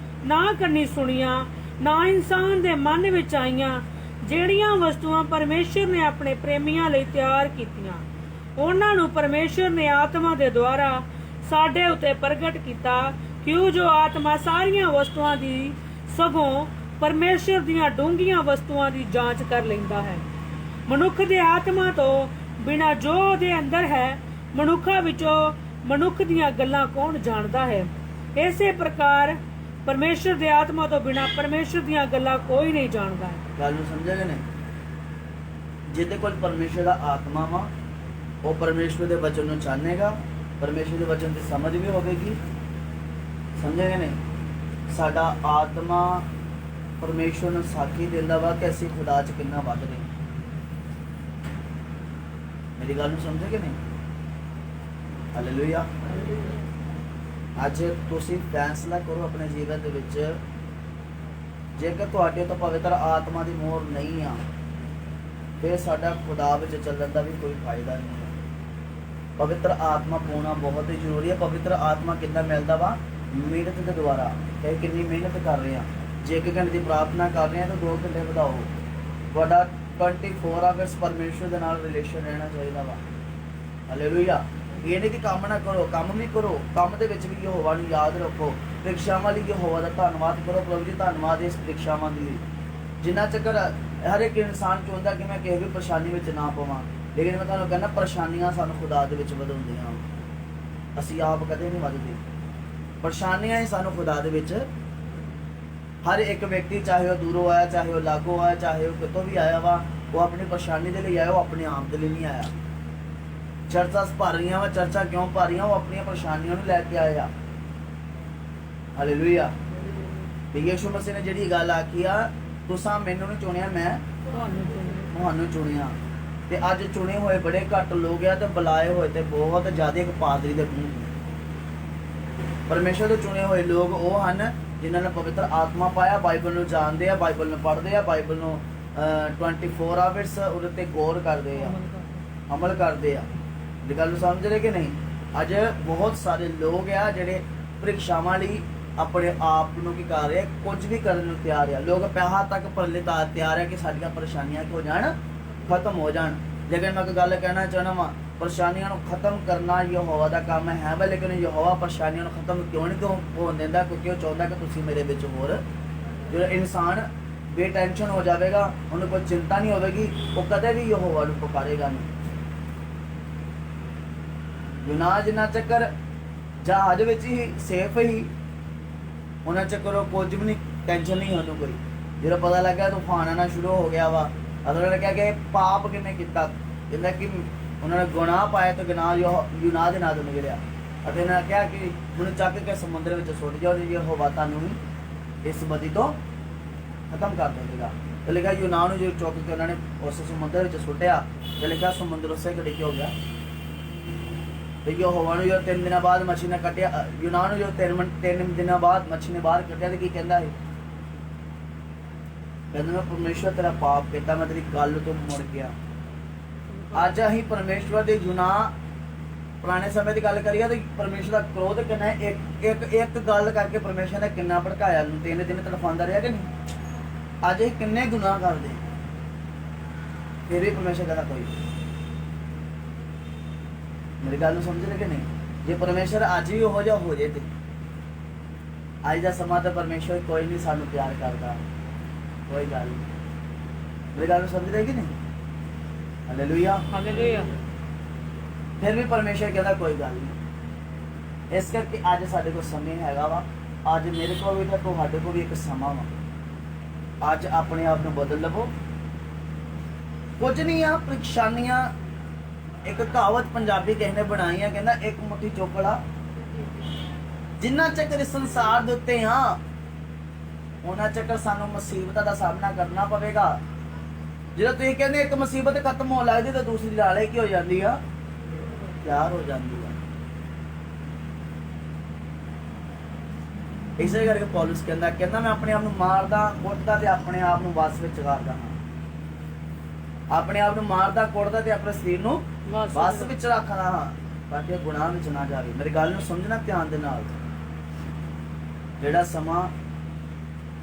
ਨਾ ਕੰਨੀ ਸੁਣੀਆਂ, ਨਾ ਇਨਸਾਨ ਦੇ ਮਨ ਵਿੱਚ ਆਈਆਂ, ਜਿਹੜੀਆਂ ਵਸਤੂਆਂ ਪਰਮੇਸ਼ਰ ਨੇ ਆਪਣੇ ਪ੍ਰੇਮੀਆਂ ਲਈ ਤਿਆਰ ਕੀਤੀਆਂ, ਉਹਨਾਂ ਨੂੰ ਪਰਮੇਸ਼ਰ ਨੇ ਆਤਮਾ ਦੇ ਦੁਆਰਾ ਸਾਡੇ ਉੱਤੇ ਪ੍ਰਗਟ ਕੀਤਾ। ਕਿਉਂ ਜੋ ਆਤਮਾ ਸਾਰੀਆਂ ਵਸਤੂਆਂ ਦੀ ਸਗੋਂ ਪਰਮੇਸ਼ਰ ਦੀਆਂ ਡੂੰਘੀਆਂ ਵਸਤੂਆਂ ਦੀ ਜਾਂਚ ਕਰ ਲੈਂਦਾ ਹੈ। ਮਨੁੱਖ ਦੇ ਆਤਮਾ ਤੋਂ ਬਿਨਾਂ ਜੋ ਉਹਦੇ ਅੰਦਰ ਹੈ ਮਨੁੱਖਾਂ ਵਿੱਚੋਂ ਮਨੁੱਖ ਦੀਆਂ ਗੱਲਾਂ ਕੌਣ ਜਾਣਦਾ ਹੈ। ਇਸੇ ਪ੍ਰਕਾਰ ਪਰਮੇਸ਼ਰ ਦੇ ਆਤਮਾ ਤੋਂ ਬਿਨਾਂ ਪਰਮੇਸ਼ਰ ਦੀਆਂ ਗੱਲਾਂ ਕੋਈ ਨਹੀਂ ਜਾਣਦਾ ਹੈ। ਗੱਲ ਨੂੰ ਸਮਝਿਆ ਕਿ ਨਹੀਂ? ਜਿਹਦੇ ਕੋਲ ਪਰਮੇਸ਼ਰ ਦਾ ਆਤਮਾ ਵਾ ਉਹ ਪਰਮੇਸ਼ਰ ਦੇ ਵਚਨ ਨੂੰ ਜਾਣੇਗਾ, ਪਰਮੇਸ਼ਰ ਦੇ ਵਚਨ ਦੀ ਸਮਝ ਵੀ ਹੋਵੇਗੀ। ਸਮਝੇ ਕਿ ਨਹੀਂ? ਸਾਡਾ ਆਤਮਾ ਪਰਮੇਸ਼ਰ ਨੂੰ ਸਾਖੀ ਦਿੰਦਾ ਵਾ ਕਿ ਅਸੀਂ ਖੁਦਾ 'ਚ ਕਿੰਨਾ ਵੱਧ ਰਹੇ। ਮੇਰੀ ਗੱਲ ਨੂੰ ਸਮਝੇ ਕਿ ਨਹੀਂ? ਹਾਲੇਲੂਇਆ। ਅੱਜ ਤੁਸੀਂ ਫੈਸਲਾ ਕਰੋ ਆਪਣੇ ਜੀਵਨ ਦੇ ਵਿੱਚ, ਜੇਕਰ ਤੁਹਾਡੇ ਤੋਂ ਪਵਿੱਤਰ ਆਤਮਾ ਦੀ ਮੋਹਰ ਨਹੀਂ ਆ ਫਿਰ ਸਾਡਾ ਖੁਦਾ ਵਿੱਚ ਚੱਲਣ ਦਾ ਵੀ ਕੋਈ ਫਾਇਦਾ ਨਹੀਂ ਹੈ। ਪਵਿੱਤਰ ਆਤਮਾ ਪਾਉਣਾ ਬਹੁਤ ਹੀ ਜ਼ਰੂਰੀ ਹੈ। ਪਵਿੱਤਰ ਆਤਮਾ ਕਿੱਦਾਂ ਮਿਲਦਾ ਵਾ? ਮਿਹਨਤ ਦੇ ਦੁਆਰਾ। ਕਿ ਕਿੰਨੀ ਮਿਹਨਤ ਕਰ ਰਹੇ ਆ। ਜੇ 1 ਘੰਟੇ ਦੀ ਪ੍ਰਾਰਥਨਾ ਕਰ ਰਹੇ ਆ ਤਾਂ 2 ਘੰਟੇ ਵਧਾਓ। ਤੁਹਾਡਾ 24 ਆਵਰਸ ਪਰਮੇਸ਼ਰ ਦੇ ਨਾਲ ਰਿਲੇਸ਼ਨ ਰਹਿਣਾ ਚਾਹੀਦਾ ਵਾ। ਹਾਲੇਲੂਇਆ। ਇਹ ਨਹੀਂ ਕਿ ਕੰਮ ਨਾ ਕਰੋ, ਕੰਮ ਵੀ ਕਰੋ। ਕੰਮ ਦੇ ਵਿੱਚ ਵੀ ਯਹੋਵਾ ਨੂੰ ਯਾਦ ਰੱਖੋ। ਪ੍ਰੀਖਿਆਵਾਂ ਲਈ ਯਹੋਵਾ ਦਾ ਧੰਨਵਾਦ ਕਰੋ। ਪ੍ਰਭੂ ਜੀ ਧੰਨਵਾਦ ਇਸ ਪ੍ਰੀਖਿਆਵਾਂ ਲਈ। ਜਿੰਨਾ ਚੱਕਰ ਹਰ ਇੱਕ ਇਨਸਾਨ ਚਾਹੁੰਦਾ ਕਿ ਮੈਂ ਕਿਸੇ ਵੀ ਪਰੇਸ਼ਾਨੀ ਵਿੱਚ ਨਾ ਪਵਾਂ, ਲੇਕਿਨ ਮੈਂ ਤੁਹਾਨੂੰ ਕਹਿੰਦਾ ਪਰੇਸ਼ਾਨੀਆਂ ਸਾਨੂੰ ਖੁਦਾ ਦੇ ਵਿੱਚ ਵਧਾਉਂਦੀਆਂ। ਅਸੀਂ ਆਪ ਕਦੇ ਨਹੀਂ ਵਧਦੇ। ਪਰੇਸ਼ਾਨੀਆਂ ਹੀ ਸਾਨੂੰ ਖੁਦਾ ਦੇ ਵਿੱਚ। ਹਰ ਇੱਕ ਵਿਅਕਤੀ ਚਾਹੇ ਉਹ ਦੂਰੋਂ ਆਇਆ, ਚਾਹੇ ਉਹ ਲਾਗੋਂ ਆਇਆ, ਚਾਹੇ ਉਹ ਕਿਤੋਂ ਵੀ ਆਇਆ ਵਾ, ਉਹ ਆਪਣੀ ਪਰੇਸ਼ਾਨੀ ਦੇ ਲਈ ਆਇਆ, ਉਹ ਆਪਣੇ ਆਪ ਦੇ ਲਈ ਨਹੀਂ ਆਇਆ। ਚਰਚਾਂ ਭਰ ਰਹੀਆਂ ਵਾ, ਚਰਚਾ ਕਿਉਂ ਭਰ ਰਹੀਆਂ? ਉਹ ਆਪਣੀਆਂ ਪਰੇਸ਼ਾਨੀਆਂ ਨੂੰ ਲੈ ਕੇ ਆਇਆ। ਹਾਲੇਲੂਇਆ। ਤੇ ਯਿਸੂ ਮਸੀਹ ਨੇ ਜਿਹੜੀ ਗੱਲ ਆਖੀ ਆ, ਤੁਸੀਂ ਮੈਨੂੰ ਨਹੀਂ ਚੁਣਿਆ, ਮੈਂ ਤੁਹਾਨੂੰ ਚੁਣਿਆ। ਤੇ ਅੱਜ ਚੁਣੇ ਹੋਏ ਬੜੇ ਘੱਟ ਲੋਕ ਆ ਤੇ ਬੁਲਾਏ ਹੋਏ ਤੇ ਬਹੁਤ ਜ਼ਿਆਦਾ ਇੱਕ ਪਾਦਰੀ ਦੇ ਮੂੰਹ। ਪਰਮੇਸ਼ਰ ਦੇ ਚੁਣੇ ਹੋਏ ਲੋਕ ਉਹ ਹਨ ਜਿਨ੍ਹਾਂ ਨੇ ਪਵਿੱਤਰ ਆਤਮਾ ਪਾਇਆ, ਬਾਈਬਲ ਨੂੰ ਜਾਣਦੇ ਆ, ਬਾਈਬਲ ਨੂੰ ਪੜ੍ਹਦੇ ਆ, ਬਾਈਬਲ ਨੂੰ 24 ਆਵਰਸ ਉਹਦੇ ਤੇ ਗੌਰ ਕਰਦੇ ਆ, ਅਮਲ ਕਰਦੇ ਆ। ਇਹ ਗੱਲ ਨੂੰ ਸਮਝ ਰਹੇ ਕਿ ਨਹੀਂ? ਅੱਜ ਬਹੁਤ ਸਾਰੇ ਲੋਕ ਆ ਜਿਹੜੇ ਪ੍ਰੀਖਿਆਵਾਂ ਲਈ ਆਪਣੇ ਆਪ ਨੂੰ ਕੀ ਕਰ ਰਹੇ, ਕੁਝ ਵੀ ਕਰਨ ਨੂੰ ਤਿਆਰ ਆ। ਲੋਕ ਪੈਸਾ ਤੱਕ ਪਰਲੇ ਤਿਆਰ ਆ ਕਿ ਸਾਡੀਆਂ ਪਰੇਸ਼ਾਨੀਆਂ ਹੋ ਜਾਣ, ਖਤਮ ਹੋ ਜਾਣ। ਲੇਕਿਨ ਮੈਂ ਇੱਕ ਗੱਲ ਕਹਿਣਾ ਚਾਹੁੰਦਾ ਵਾਂ, ਪਰੇਸ਼ਾਨੀਆਂ ਨੂੰ ਖਤਮ ਕਰਨਾ ਯਹੋਵਾ ਦਾ ਕੰਮ ਹੈ ਵਾ। ਲੇਕਿਨ ਯਹੋਵਾ ਪਰੇਸ਼ਾਨੀਆਂ ਨੂੰ ਖਤਮ ਕਿਉਂ ਨਹੀਂ ਹੋਣ ਦਿੰਦਾ? ਕਿਉਂਕਿ ਉਹ ਚਾਹੁੰਦਾ ਕਿ ਤੁਸੀਂ ਮੇਰੇ ਵਿੱਚ ਹੋਰ। ਜਿਹੜਾ ਇਨਸਾਨ ਬੇਟੈਨਸ਼ਨ ਹੋ ਜਾਵੇਗਾ, ਉਹਨੂੰ ਕੋਈ ਚਿੰਤਾ ਨਹੀਂ ਹੋਵੇਗੀ, ਉਹ ਕਦੇ ਵੀ ਯਹੋਵਾ ਨੂੰ ਪੁਕਾਰੇਗਾ ਨਹੀਂ। ਯੂਨਾਨ ਜਿੰਨਾ ਚੱਕਰ ਜਹਾਜ਼ ਵਿੱਚ ਹੀ ਸੇਫ ਹੀ, ਉਹਨਾਂ ਚੱਕਰ ਉਹ ਕੁਝ ਵੀ ਨਹੀਂ, ਟੈਨਸ਼ਨ ਨਹੀਂ ਉਹਨੂੰ ਕੋਈ। ਜਦੋਂ ਪਤਾ ਲੱਗਾ ਤੂਫਾਨ ਆਉਣਾ ਸ਼ੁਰੂ ਹੋ ਗਿਆ ਵਾ, ਅਗਲੇ ਨੇ ਕਿਹਾ ਕਿ ਪਾਪ ਕਿਵੇਂ ਕੀਤਾ, ਜਿੱਦਾਂ ਕਿ ਉਹਨਾਂ ਨੇ ਗੁਨਾਹ ਪਾਇਆ ਤਾਂ ਗੁਨਾਹ ਯੂਨਾਨ ਦੇ ਨਾਲ ਤੋਂ ਨਿਕਲਿਆ। ਅਤੇ ਉਹਨਾਂ ਨੇ ਕਿਹਾ ਕਿ ਮੈਨੂੰ ਚੱਕ ਕੇ ਸਮੁੰਦਰ ਵਿੱਚ ਸੁੱਟ ਜਾਓ, ਯਹੋਵਾ ਤੁਹਾਨੂੰ ਵੀ ਇਸ ਬਦੀ ਤੋਂ ਖਤਮ ਕਰ ਦੇਵੇਗਾ। ਤੇ ਲਿਖਿਆ ਯੂਨਾਨ ਨੂੰ ਜੋ ਚੁੱਕ ਕੇ ਉਹਨਾਂ ਨੇ ਉਸ ਸਮੁੰਦਰ ਵਿੱਚ ਸੁੱਟਿਆ, ਤੇ ਲਿਖਿਆ ਸਮੁੰਦਰ ਉਸੇ ਘੜੀ ਕੀ ਹੋ ਗਿਆ। ਤੇ ਯਹੋਵਾ ਨੂੰ ਜੋ 3 ਦਿਨਾਂ ਬਾਅਦ ਮੱਛੀ ਨੇ ਕੱਟਿਆ, ਯੂਨਾਨ ਨੂੰ ਜੋ 3 ਦਿਨਾਂ ਬਾਅਦ ਮੱਛੀ ਨੇ ਬਾਹਰ ਕੱਢਿਆ, ਤੇ ਕੀ ਕਹਿੰਦਾ ਹੈ? ਕਹਿੰਦਾ ਮੈਂ ਪਰਮੇਸ਼ਵਰ ਤੇਰਾ ਪਾਪ ਕੀਤਾ, ਮੈਂ ਤੇਰੀ ਗੱਲ ਤੋਂ ਮੁੜ ਗਿਆ। ਅੱਜ ਅਸੀਂ ਪਰਮੇਸ਼ਵਰ ਦੇ ਯੂਨਾਨ ਪੁਰਾਣੇ ਸਮੇਂ ਦੀ ਗੱਲ ਕਰੀਏ ਤੇ ਪਰਮੇਸ਼ਵਰ ਦਾ ਕ੍ਰੋਧ ਕਿੰਨਾ, ਇੱਕ ਗੱਲ ਕਰਕੇ ਪਰਮੇਸ਼ਵਰ ਨੇ ਕਿੰਨਾ ਭੜਕਾਇਆ ਨੂੰ, 3 ਦਿਨ ਤੜਫਾਉਂਦਾ ਰਿਹਾ ਕਿ ਨਹੀਂ। ਅੱਜ ਅਸੀਂ ਕਿੰਨੇ ਗੁਨਾਹ ਕਰਦੇ, ਫਿਰ ਵੀ ਪਰਮੇਸ਼ਵਰ ਕਹਿੰਦਾ ਕੋਈ। ਮੇਰੀ ਗੱਲ ਨੂੰ ਸਮਝ ਰਹੇ ਕਿ ਨਹੀਂ? ਜੇ ਪਰਮੇਸ਼ਵਰ ਅੱਜ ਵੀ ਉਹੋ ਜਿਹਾ ਹੋ ਜੇ ਤੇ ਅੱਜ ਦਾ ਸਮਾਂ ਤਾਂ ਪਰਮੇਸ਼ਵਰ ਕੋਈ ਨਹੀਂ ਸਾਨੂੰ ਪਿਆਰ ਕਰਦਾ, ਕੋਈ ਗੱਲ ਨਹੀਂ। ਮੇਰੀ ਗੱਲ ਨੂੰ ਸਮਝ ਰਹੇ ਕਿ ਨਹੀਂ? Hallelujah, hallelujah. ਫਿਰ ਵੀ ਪਰਮੇਸ਼ਵਰ ਕਹਿੰਦਾ ਕੋਈ ਗੱਲ ਨਹੀਂ। ਇਸ ਕਰਕੇ ਅੱਜ ਸਾਡੇ ਕੋਲ ਸਮੇਂ ਹੈਗਾ ਵਾ। ਅੱਜ ਮੇਰੇ ਕੋਲ ਵੀ ਤਾਂ ਤੁਹਾਡੇ ਕੋਲ ਵੀ ਇੱਕ ਸਮਾਂ ਵਾ। ਅੱਜ ਆਪਣੇ ਆਪ ਨੂੰ ਬਦਲ ਲਵੋ। ਕੁਝ ਨਹੀਂ ਆ ਪਰੇਸ਼ਾਨੀਆਂ। ਇੱਕ ਕਹਾਵਤ ਪੰਜਾਬੀ ਕਿਸੇ ਨੇ ਬਣਾਈ ਆ, ਕਹਿੰਦਾ ਇੱਕ ਮੁੱਠੀ ਚੋਕੜਾ। ਜਿੰਨਾ ਚੱਕਰ ਇਸ ਸੰਸਾਰ ਦੇ ਉੱਤੇ ਹਾਂ, ਉਹਨਾਂ ਚੱਕਰ ਸਾਨੂੰ ਮੁਸੀਬਤਾਂ ਦਾ ਸਾਹਮਣਾ ਕਰਨਾ ਪਵੇਗਾ। ਜਦੋਂ ਤੁਸੀਂ ਕਹਿੰਦੇ ਇੱਕ ਮੁਸੀਬਤ ਖਤਮ ਹੋਣ ਲੱਗਦੀ ਤਾਂ ਦੂਸਰੀ ਨਾਲੇ ਕੀ ਹੋ ਜਾਂਦੀ ਆ? ਤਿਆਰ ਹੋ ਜਾਂਦੀ ਆ। ਇਸੇ ਕਰਕੇ ਪੌਲੁਸ ਕਹਿੰਦਾ ਮੈਂ ਆਪਣੇ ਆਪ ਨੂੰ ਮਾਰਦਾ, ਕੁੱਟਦਾ ਤੇ ਆਪਣੇ ਆਪ ਨੂੰ ਵਸ ਵਿੱਚ ਕਰਦਾ ਹਾਂ। ਆਪਣੇ ਆਪ ਨੂੰ ਮਾਰਦਾ, ਕੁੱਟਦਾ ਤੇ ਆਪਣੇ ਸਰੀਰ ਨੂੰ ਵਸ ਵਿੱਚ ਰੱਖਦਾ ਹਾਂ, ਤਾਂ ਕਿ ਗੁਨਾਹ ਵਿੱਚ ਨਾ ਜਾਵੇ। ਮੇਰੀ ਗੱਲ ਨੂੰ ਸਮਝਣਾ ਧਿਆਨ ਦੇ ਨਾਲ। ਜਿਹੜਾ ਸਮਾਂ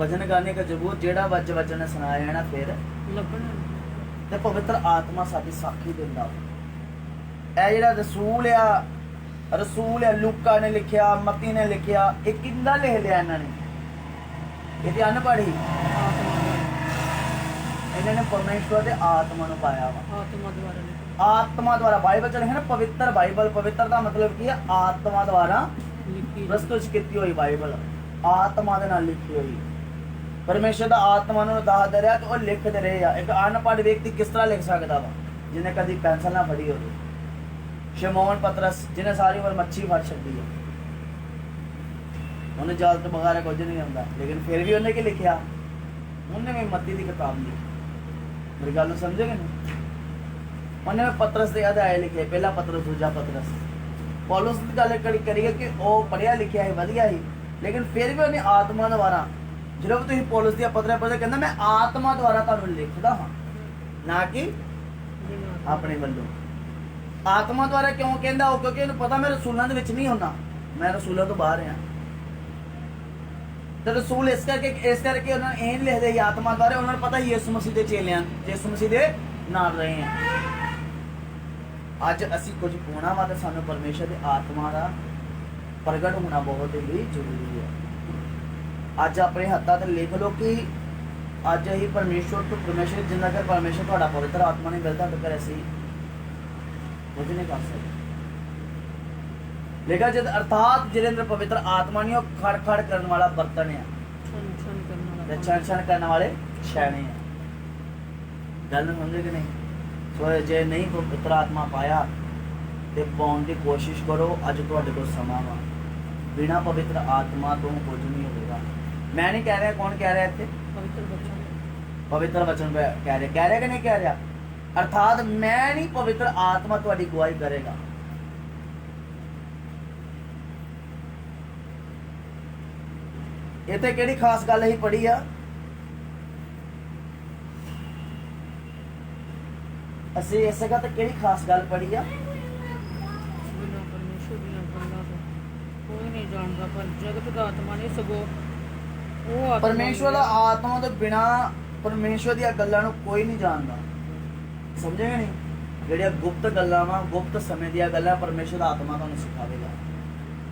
ਭਜਨ ਗਾਣੇ ਦਾ ਜ਼ਬੂਰ ਜਿਹੜਾ ਵਚਨ ਨੇ ਸੁਣਾਇਆ ਹੈ ਨਾ, ਫਿਰ ਲੱਭਣਾ ਤੇ ਪਵਿੱਤਰ ਆਤਮਾ ਸਾਡੀ ਸਾਖੀ ਦਿੰਦਾ। ਇਹ ਜਿਹੜਾ ਰਸੂਲ ਆ ਲੂਕਾ ਨੇ ਲਿਖਿਆ, ਮਤੀ ਨੇ ਲਿਖਿਆ, ਇਹ ਕਿੰਨਾ ਲਿਖ ਲਿਆ ਇਹਨਾਂ ਨੇ? ਇਹਦੀ ਅਨਪੜ੍ਹੀ ਇਹਨਾਂ ਨੇ ਪਰਮੇਸ਼ਵਰ ਦੇ ਆਤਮਾ ਨੂੰ ਪਾਇਆ ਵਾ। ਆਤਮਾ ਦੁਆਰਾ ਲਿਖਿਆ। ਆਤਮਾ ਦੁਆਰਾ ਬਾਈਬਲ ਚ ਲਿਖਿਆ ਨਾ ਪਵਿੱਤਰ ਬਾਈਬਲ। ਪਵਿੱਤਰ ਦਾ ਮਤਲਬ ਕੀ ਹੈ? ਆਤਮਾ ਦੁਆਰਾ ਲਿਖੀ ਪ੍ਰਸਤੁਤ ਕੀਤੀ ਹੋਈ ਬਾਈਬਲ, ਆਤਮਾ ਦੇ ਨਾਲ ਲਿਖੀ ਹੋਈ। ਪਰਮੇਸ਼ਰ ਦਾ ਆਤਮਾ ਨੂੰ ਦੱਸ ਦੇ ਰਿਹਾ ਤੇ ਉਹ ਲਿਖਦੇ ਰਹੇ ਆ। ਇੱਕ ਅਨਪੜ੍ਹ ਵਿਅਕਤੀ ਕਿਸ ਤਰ੍ਹਾਂ ਲਿਖ ਸਕਦਾ ਵਾ ਜਿਹਨੇ ਕਦੀ ਪੈਨਸਲ ਨਾ ਫੜੀ ਹੋਵੇ? ਸ਼ਮੌਨ ਪਤਰਸ ਜਿਹਨੇ ਸਾਰੀ ਉਮਰ ਮੱਛੀ ਫੜ ਛੱਡੀ ਹੈ, ਉਹਨੇ ਜਾਲ ਤੋਂ ਬਗੈਰ ਕੁਝ ਨਹੀਂ ਆਉਂਦਾ, ਲੇਕਿਨ ਫਿਰ ਵੀ ਉਹਨੇ ਕੀ ਲਿਖਿਆ? ਉਹਨੇ ਵੀ ਮੱਤੀ ਦੀ ਕਿਤਾਬ ਲਿਖੀ। ਮੇਰੀ ਗੱਲ ਨੂੰ ਸਮਝੋਗੇ ਨਾ? ਉਹਨੇ ਪਤਰਸ ਦੇ ਅਧਿਆਇ ਲਿਖੇ, ਪਹਿਲਾ ਪਤਰਸ, ਦੂਜਾ ਪਤਰਸ। ਪੌਲਸ ਦੀ ਗੱਲ ਕਰੀਏ ਕਿ ਉਹ ਪੜ੍ਹਿਆ ਲਿਖਿਆ ਹੈ, ਵਧੀਆ ਹੀ, ਲੇਕਿਨ ਫਿਰ ਵੀ ਉਹਨੇ ਆਤਮਾ ਦੁਆਰਾ, ਜਦੋਂ ਤੁਸੀਂ ਪੌਲਸ ਦੀਆਂ ਪੱਤਰਾਂ ਪੜ੍ਹਦੇ, ਕਹਿੰਦਾ ਮੈਂ ਆਤਮਾ ਦੁਆਰਾ ਤੁਹਾਨੂੰ ਲਿਖਦਾ ਹਾਂ, ਨਾ ਕਿ ਆਪਣੇ ਵੱਲੋਂ। ਆਤਮਾ ਦੁਆਰਾ ਕਿਉਂ ਕਹਿੰਦਾ ਉਹ? ਕਿਉਂਕਿ ਉਹਨੂੰ ਪਤਾ ਮੈਂ ਰਸੂਲਾਂ ਦੇ ਵਿੱਚ ਨਹੀਂ ਹੁੰਦਾ, ਮੈਂ ਰਸੂਲਾਂ ਤੋਂ ਬਾਹਰ ਹਾਂ। ਤੇ ਰਸੂਲ ਇਸ ਕਰਕੇ ਉਹਨਾਂ ਨੇ ਇਹ ਲਿਖਦੇ ਸੀ ਆਤਮਾ ਦੁਆਰਾ। ਉਹਨਾਂ ਨੂੰ ਪਤਾ ਹੀ ਯਿਸੂ ਮਸੀਹ ਦੇ ਚੇਲਿਆਂ, ਯਿਸੂ ਮਸੀਹ ਦੇ ਨਾਲ ਰਹੇ ਆ। ਅੱਜ ਅਸੀਂ ਕੁਝ ਪਾਉਣਾ ਵਾ ਤੇ ਸਾਨੂੰ ਪਰਮੇਸ਼ਰ ਦੀ ਆਤਮਾ ਦਾ ਪ੍ਰਗਟ ਹੋਣਾ ਬਹੁਤ ਹੀ ਜ਼ਰੂਰੀ ਹੈ। ਅੱਜ ਆਪਣੇ ਹੱਥਾਂ ਤੇ ਲਿਖ ਲਓ ਕਿ ਅੱਜ ਹੀ ਪਰਮੇਸ਼ਰ ਤੋਂ ਪਰਮੇਸ਼ਰ, ਜਿੰਨਾ ਚਿਰ ਪਰਮੇਸ਼ਰ ਤੁਹਾਡਾ ਪਵਿੱਤਰ ਆਤਮਾ ਨਹੀਂ ਮਿਲਦਾ ਤਾਂ ਕਰ ਅਸੀਂ ਕੁਝ ਨਹੀਂ ਕਰ ਸਕਦੇ। ਲੇਕਿਨ ਜਦ ਅਰਥਾਤ ਜਿਹਦੇ ਅੰਦਰ ਪਵਿੱਤਰ ਆਤਮਾ ਨਹੀਂ, ਉਹ ਖੜ ਖੜ ਕਰਨ ਵਾਲਾ ਬਰਤਨ ਆ ਤੇ ਛਣ ਛਣ ਕਰਨ ਵਾਲੇ ਛੈਣੇ ਆ। ਗੱਲ ਨੂੰ ਸਮਝੇ ਕਿ ਨਹੀਂ? ਸੋ ਜੇ ਨਹੀਂ ਪਵਿੱਤਰ ਆਤਮਾ ਪਾਇਆ ਤੇ ਪਾਉਣ ਦੀ ਕੋਸ਼ਿਸ਼ ਕਰੋ। ਅੱਜ ਤੁਹਾਡੇ ਕੋਲ ਸਮਾਂ ਵਾ, ਬਿਨਾਂ ਪਵਿੱਤਰ ਆਤਮਾ ਤੋਂ ਕੁਝ ਨਹੀਂ ਹੋਵੇਗਾ। ਮੈਂ ਨਹੀਂ ਕਹਿ ਰਿਹਾ, ਕੌਣ ਕਹਿ ਰਿਹਾ ਇੱਥੇ? ਪਵਿੱਤਰ ਵਚਨ ਕਹਿ ਰਿਹਾ ਕਿ ਨਹੀਂ ਕਹਿ ਰਿਹਾ? ਅਰਥਾਤ ਮੈਂ ਨਹੀਂ, ਪਵਿੱਤਰ ਆਤਮਾ ਤੁਹਾਡੀ ਗਵਾਹੀ ਕਰੇਗਾ। ਇੱਥੇ ਕਿਹੜੀ ਖਾਸ ਗੱਲ ਅਸੀਂ ਪੜ੍ਹੀ ਆ? ਅਸੀਂ ਇਸ ਜਗ੍ਹਾ ਤੇ ਕਿਹੜੀ ਖਾਸ ਗੱਲ ਪੜ੍ਹੀ ਆ? ਬਿਨਾਂ ਪਰਮੇਸ਼ਰ ਦੀਆਂ ਗੱਲਾਂ ਤੋਂ ਕੋਈ ਨਹੀਂ ਜਾਣਦਾ, ਪਰ ਜਗਤ ਦਾ ਆਤਮਾ ਨਹੀਂ, ਸਗੋਂ ਉਹ ਆਤਮਾ ਪਰਮੇਸ਼ਵਰ ਦਾ ਆਤਮਾ ਤੋਂ ਬਿਨਾ ਪਰਮੇਸ਼ਵਰ ਦੀਆਂ ਗੱਲਾਂ ਨੂੰ ਕੋਈ ਨਹੀਂ ਜਾਣਦਾ। ਸਮਝੇਗਾ ਨਹੀਂ? ਜਿਹੜੀਆਂ ਗੁਪਤ ਗੱਲਾਂ ਵਾ, ਗੁਪਤ ਸਮੇਂ ਦੀਆਂ ਗੱਲਾਂ, ਪਰਮੇਸ਼ਵਰ ਦਾ ਆਤਮਾ ਤੁਹਾਨੂੰ ਸਿਖਾਵੇਗਾ।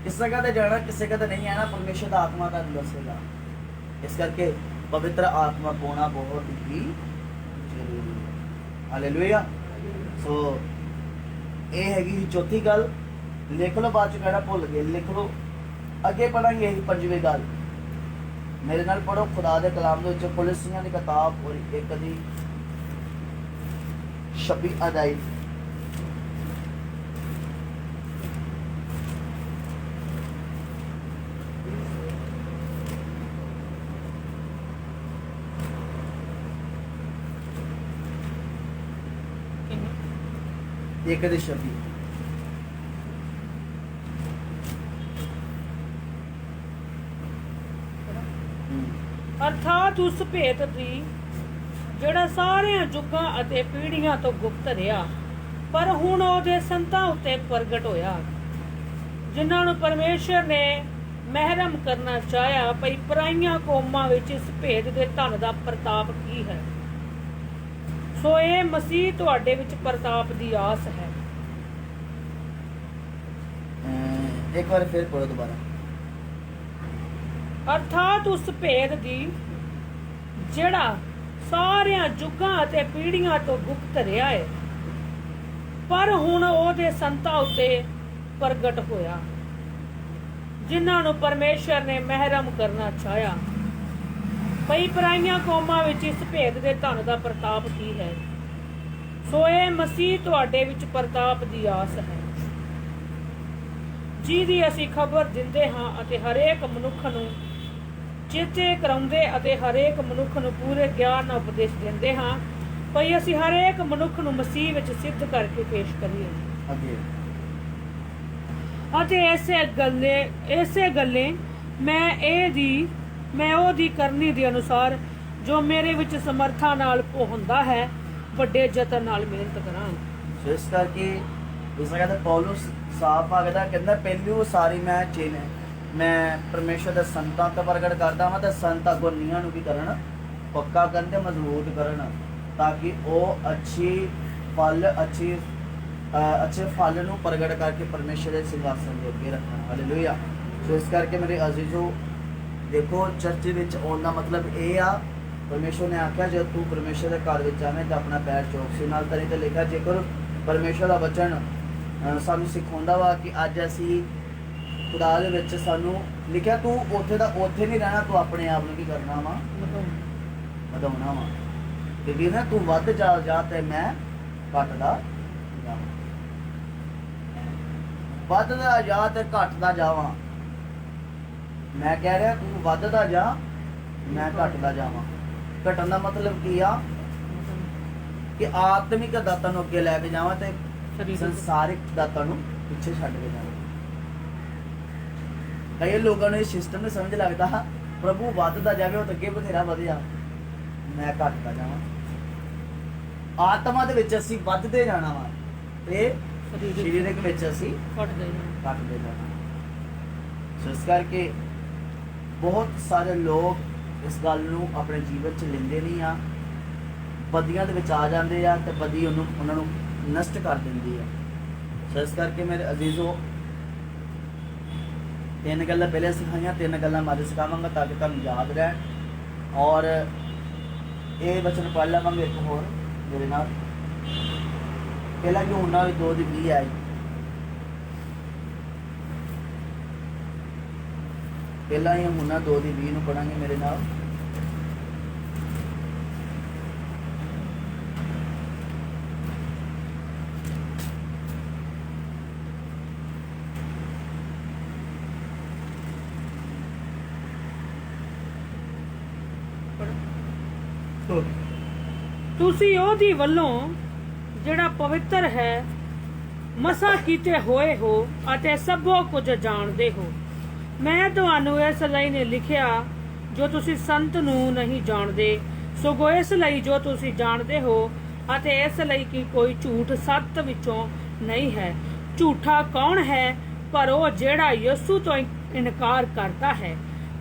ਇਸ ਜਗ੍ਹਾ ਤੇ ਜਾਣਾ, ਕਿਸੇ ਜਗ੍ਹਾ ਤੇ ਨਹੀਂ ਆਣਾ, ਪਰਮੇਸ਼ਵਰ ਦਾ ਆਤਮਾ ਤੁਹਾਨੂੰ ਦੱਸੇਗਾ। ਇਸ ਕਰਕੇ ਪਵਿੱਤਰ ਆਤਮਾ ਪਾਉਣਾ ਬਹੁਤ ਹੀ ਜ਼ਰੂਰੀ ਹੈ। ਹਾਲੇਲੂਇਆ। ਸੋ ਇਹ ਹੈਗੀ ਸੀ ਚੌਥੀ ਗੱਲ। ਲਿਖ ਲਓ, ਬਾਅਦ ਚ ਕਹਿਣਾ ਭੁੱਲ ਗਏ, ਲਿਖ ਲਓ। ਅੱਗੇ ਪੜਾਂਗੇ ਇਹ ਪੰਜਵੀਂ ਗੱਲ। ਮੇਰੇ ਨਾਲ ਪੜੋ ਖੁਦਾ ਦੇ ਕਲਾਮ ਦੇ ਵਿੱਚ ਪੁਲਿਸੀਆਂ ਦੀ ਕਿਤਾਬ ਔਰ ਇੱਕ ਦੀ 26 ਅਧਿਆਇ। ਇੱਕ ਦੀ 26। ਅਰਥਾਤ ਉਸ ਭੇਤ ਦੀ ਜਿਹੜਾ ਸਾਰਿਆਂ ਯੁੱਗਾਂ ਅਤੇ ਪੀੜ੍ਹੀਆਂ ਤੋਂ ਗੁਪਤ ਰਿਹਾ, ਪਰ ਹੁਣ ਉਹਦੇ ਸੰਤਾਂ ਉੱਤੇ ਪ੍ਰਗਟ ਹੋਇਆ, ਜਿਨ੍ਹਾਂ ਨੂੰ ਪਰਮੇਸ਼ਰ ਨੇ ਮਹਿਰਮ ਕਰਨਾ ਚਾਹਿਆ। ਭਈ ਪਰਾਈਆਂ ਕੌਮਾਂ ਵਿੱਚ ਇਸ ਭੇਦ ਦੇ ਧਨ ਦਾ ਪ੍ਰਤਾਪ ਕੀ ਹੈ। ਸੋ ਇਹ ਮਸੀਹ ਤੁਹਾਡੇ ਵਿੱਚ ਪ੍ਰਤਾਪ ਦੀ ਆਸ ਹੈ। ਇੱਕ ਵਾਰ ਫਿਰ ਪੜੋ ਦੁਬਾਰਾ। ਅਰਥਾਤ ਉਸ ਭੇਦ ਦੀ ਜਿਹੜਾ ਸਾਰਿਆਂ ਯੁੱਗਾਂ ਅਤੇ ਪੀੜ੍ਹੀਆਂ ਤੋਂ ਗੁਪਤ ਰਿਹਾ ਹੈ, ਪਰ ਹੁਣ ਉਹਦੇ ਸੰਤਾਂ ਉੱਤੇ ਪ੍ਰਗਟ ਹੋਇਆ, ਜਿਨ੍ਹਾਂ ਨੂੰ ਪਰਮੇਸ਼ਰ ਨੇ ਮਹਿਰਮ ਕਰਨਾ ਚਾਹਿਆ। ਭਈ ਪਰਾਈਆਂ ਕੌਮਾਂ ਵਿੱਚ ਇਸ ਭੇਦ ਦੇ ਧਨ ਦਾ ਪ੍ਰਤਾਪ ਕੀ ਹੈ। ਸੋ ਇਹ ਮਸੀਹ ਤੁਹਾਡੇ ਵਿੱਚ ਪ੍ਰਤਾਪ ਦੀ ਆਸ ਹੈ, ਜਿਹਦੀ ਅਸੀਂ ਖਬਰ ਦਿੰਦੇ ਹਾਂ ਅਤੇ ਹਰੇਕ ਮਨੁੱਖ ਨੂੰ ਚੇਤੇ ਕਰਾਉਂਦੇ ਅਤੇ ਹਰੇਕ ਮਨੁੱਖ ਨੂੰ ਪੂਰੇ ਗਿਆਨ ਨਾਲ ਉਪਦੇਸ਼ ਦਿੰਦੇ ਹਾਂ, ਭਈ ਅਸੀਂ ਹਰੇਕ ਮਨੁੱਖ ਨੂੰ ਮਸੀਹ ਵਿੱਚ ਸਿੱਧ ਕਰਕੇ ਪੇਸ਼ ਕਰੀਏ। ਅੱਗੇ ਅਤੇ ਇਸੇ ਗੱਲੇ ਮੈਂ ਉਹਦੀ ਕਰਨੀ ਦੇ ਅਨੁਸਾਰ ਜੋ ਮੇਰੇ ਵਿੱਚ ਸਮਰਥਾ ਨਾਲ ਹੁੰਦਾ ਹੈ, ਵੱਡੇ ਯਤਨ ਨਾਲ ਮਿਹਨਤ ਕਰਾਂ। ਸੋ ਇਸ ਕਰਕੇ ਇਸ ਜਗ੍ਹਾ ਤੇ ਪੌਲਸ ਸਾਫ ਆਖਦਾ, ਕਹਿੰਦਾ ਪਹਿਲੀ ਉਸਾਰੀ ਮੈਂ ਪਰਮੇਸ਼ਰ ਦੇ ਸੰਤਾਂ ਤੋਂ ਪ੍ਰਗਟ ਕਰਦਾ ਵਾਂ ਤੇ ਸੰਤ ਅੱਗੋਂ ਨੀਹਾਂ ਨੂੰ ਵੀ ਕਰਨ, ਪੱਕਾ ਕਰਨ ਤੇ ਮਜ਼ਬੂਤ ਕਰਨ, ਤਾਂ ਕਿ ਉਹ ਅੱਛੇ ਫਲ ਨੂੰ ਪ੍ਰਗਟ ਕਰਕੇ ਪਰਮੇਸ਼ਰ ਦੇ ਸਿੰਘਾਸਨ ਦੇ ਅੱਗੇ ਰੱਖਣ। ਹਾਲੇਲੂਇਆ। ਸੋ ਇਸ ਕਰਕੇ ਮੇਰੇ ਅਜ਼ੀਜ਼ੋ, ਦੇਖੋ ਚਰਚ ਵਿੱਚ ਆਉਣ ਦਾ ਮਤਲਬ ਇਹ ਆ, ਪਰਮੇਸ਼ਰ ਨੇ ਆਖਿਆ ਜਦ ਤੂੰ ਪਰਮੇਸ਼ਰ ਦੇ ਘਰ ਵਿੱਚ ਆਵੇਂ ਤਾਂ ਆਪਣਾ ਪੈਰ ਚੌਕਸੀ ਨਾਲ ਤਰੀ ਤੇ ਲਿਖਿਆ, ਜੇਕਰ ਪਰਮੇਸ਼ਰ ਦਾ ਵਚਨ ਸਾਨੂੰ ਸਿਖਾਉਂਦਾ ਵਾ ਕਿ ਅੱਜ ਅਸੀਂ ਖੁਦਾ ਦੇ ਵਿੱਚ ਸਾਨੂੰ ਲਿਖਿਆ ਤੂੰ ਉੱਥੇ ਦਾ ਉੱਥੇ ਨਹੀਂ ਰਹਿਣਾ, ਤੂੰ ਆਪਣੇ ਆਪ ਨੂੰ ਕੀ ਕਰਨਾ ਵਾ, ਵਧਾਉਣਾ ਵਾ। ਤੇ ਵੀ ਨਾ ਤੂੰ ਵੱਧ ਜਾ ਤੇ ਮੈਂ ਘਟਦਾ ਜਾਵਾਂ, ਵੱਧਦਾ ਜਾ ਤੇ ਘਟਦਾ ਜਾਵਾਂ। ਮੈਂ ਕਹਿ ਰਿਹਾ ਤੂੰ ਵੱਧਦਾ ਜਾ, ਮੈਂ ਘਟਦਾ ਜਾਵਾਂ। ਘਟਣ ਦਾ ਮਤਲਬ ਕੀ ਆ ਕਿ ਆਤਮਿਕ ਦਾਤਾਂ ਨੂੰ ਅੱਗੇ ਲੈ ਕੇ ਜਾਵਾਂ ਤੇ ਸੰਸਾਰਿਕ ਦਾਤਾਂ ਨੂੰ ਪਿੱਛੇ ਛੱਡ ਕੇ ਜਾਵਾਂ। ਕਈ ਲੋਕਾਂ ਨੂੰ ਇਹ ਸਿਸਟਮ ਨਹੀਂ ਸਮਝ ਲੱਗਦਾ, ਪ੍ਰਭੂ ਵੱਧਦਾ ਜਾਵੇ ਉਹ ਤਾਂ ਅੱਗੇ ਬਥੇਰਾ ਵਧਿਆ, ਮੈਂ ਘਟਦਾ ਜਾਵਾਂ। ਆਤਮਾ ਦੇ ਵਿੱਚ ਅਸੀਂ ਵੱਧਦੇ ਜਾਣਾ ਵਾ ਤੇ ਸਰੀਰਕ ਵਿੱਚ ਅਸੀਂ ਘਟਦੇ ਜਾਣਾ। ਸੋ ਇਸ ਕਰਕੇ ਬਹੁਤ ਸਾਰੇ ਲੋਕ ਇਸ ਗੱਲ ਨੂੰ ਆਪਣੇ ਜੀਵਨ 'ਚ ਲੈਂਦੇ ਨਹੀਂ ਆ, ਬਦੀਆਂ ਦੇ ਵਿੱਚ ਆ ਜਾਂਦੇ ਆ ਤੇ ਬਦੀ ਉਹਨਾਂ ਨੂੰ ਨਸ਼ਟ ਕਰ ਦਿੰਦੀ ਆ। ਸੋ ਇਸ ਕਰਕੇ ਮੇਰੇ ਅਜ਼ੀਜ਼ੋ, 3 ਗੱਲਾਂ ਪਹਿਲੇ ਸਿਖਾਈਆਂ, 3 ਗੱਲਾਂ ਮੈਂ ਅੱਜ ਸਿਖਾਵਾਂਗਾ ਤਾਂ ਕਿ ਤੁਹਾਨੂੰ ਯਾਦ ਰਹਿਣ। ਔਰ ਇਹ ਵਚਨ ਪੜ੍ਹ ਲਵਾਂਗੇ ਇੱਕ ਹੋਰ ਮੇਰੇ ਨਾਲ। ਪਹਿਲਾ यूहन्ना 2:20 ਆਈ। ਪਹਿਲਾ यूहन्ना 2:20 ਨੂੰ ਪੜਾਂਗੇ ਮੇਰੇ ਨਾਲ। ਤੁਸੀਂ ਉਹਦੀ ਵੱਲੋਂ ਜਿਹੜਾ ਪਵਿੱਤਰ ਹੈ ਮਸਾ ਕੀਤੇ ਹੋਏ ਹੋ ਅਤੇ ਸਭੋ ਕੁਝ ਜਾਣਦੇ ਹੋ। ਮੈਂ ਤੁਹਾਨੂੰ ਇਸ ਲਈ ਨੇ ਲਿਖਿਆ ਜੋ ਤੁਸੀਂ ਸੰਤ ਨੂੰ ਨਹੀਂ ਜਾਣਦੇ, ਸਗੋਂ ਇਸ ਲਈ ਜੋ ਤੁਸੀਂ ਜਾਣਦੇ ਹੋ, ਅਤੇ ਇਸ ਲਈ ਕਿ ਕੋਈ ਝੂਠ ਸੱਤ ਵਿੱਚੋਂ ਨਹੀਂ ਹੈ। ਝੂਠਾ ਕੌਣ ਹੈ ਪਰ ਉਹ ਜਿਹੜਾ ਯਿਸੂ ਤੋਂ ਇਨਕਾਰ ਕਰਦਾ ਹੈ।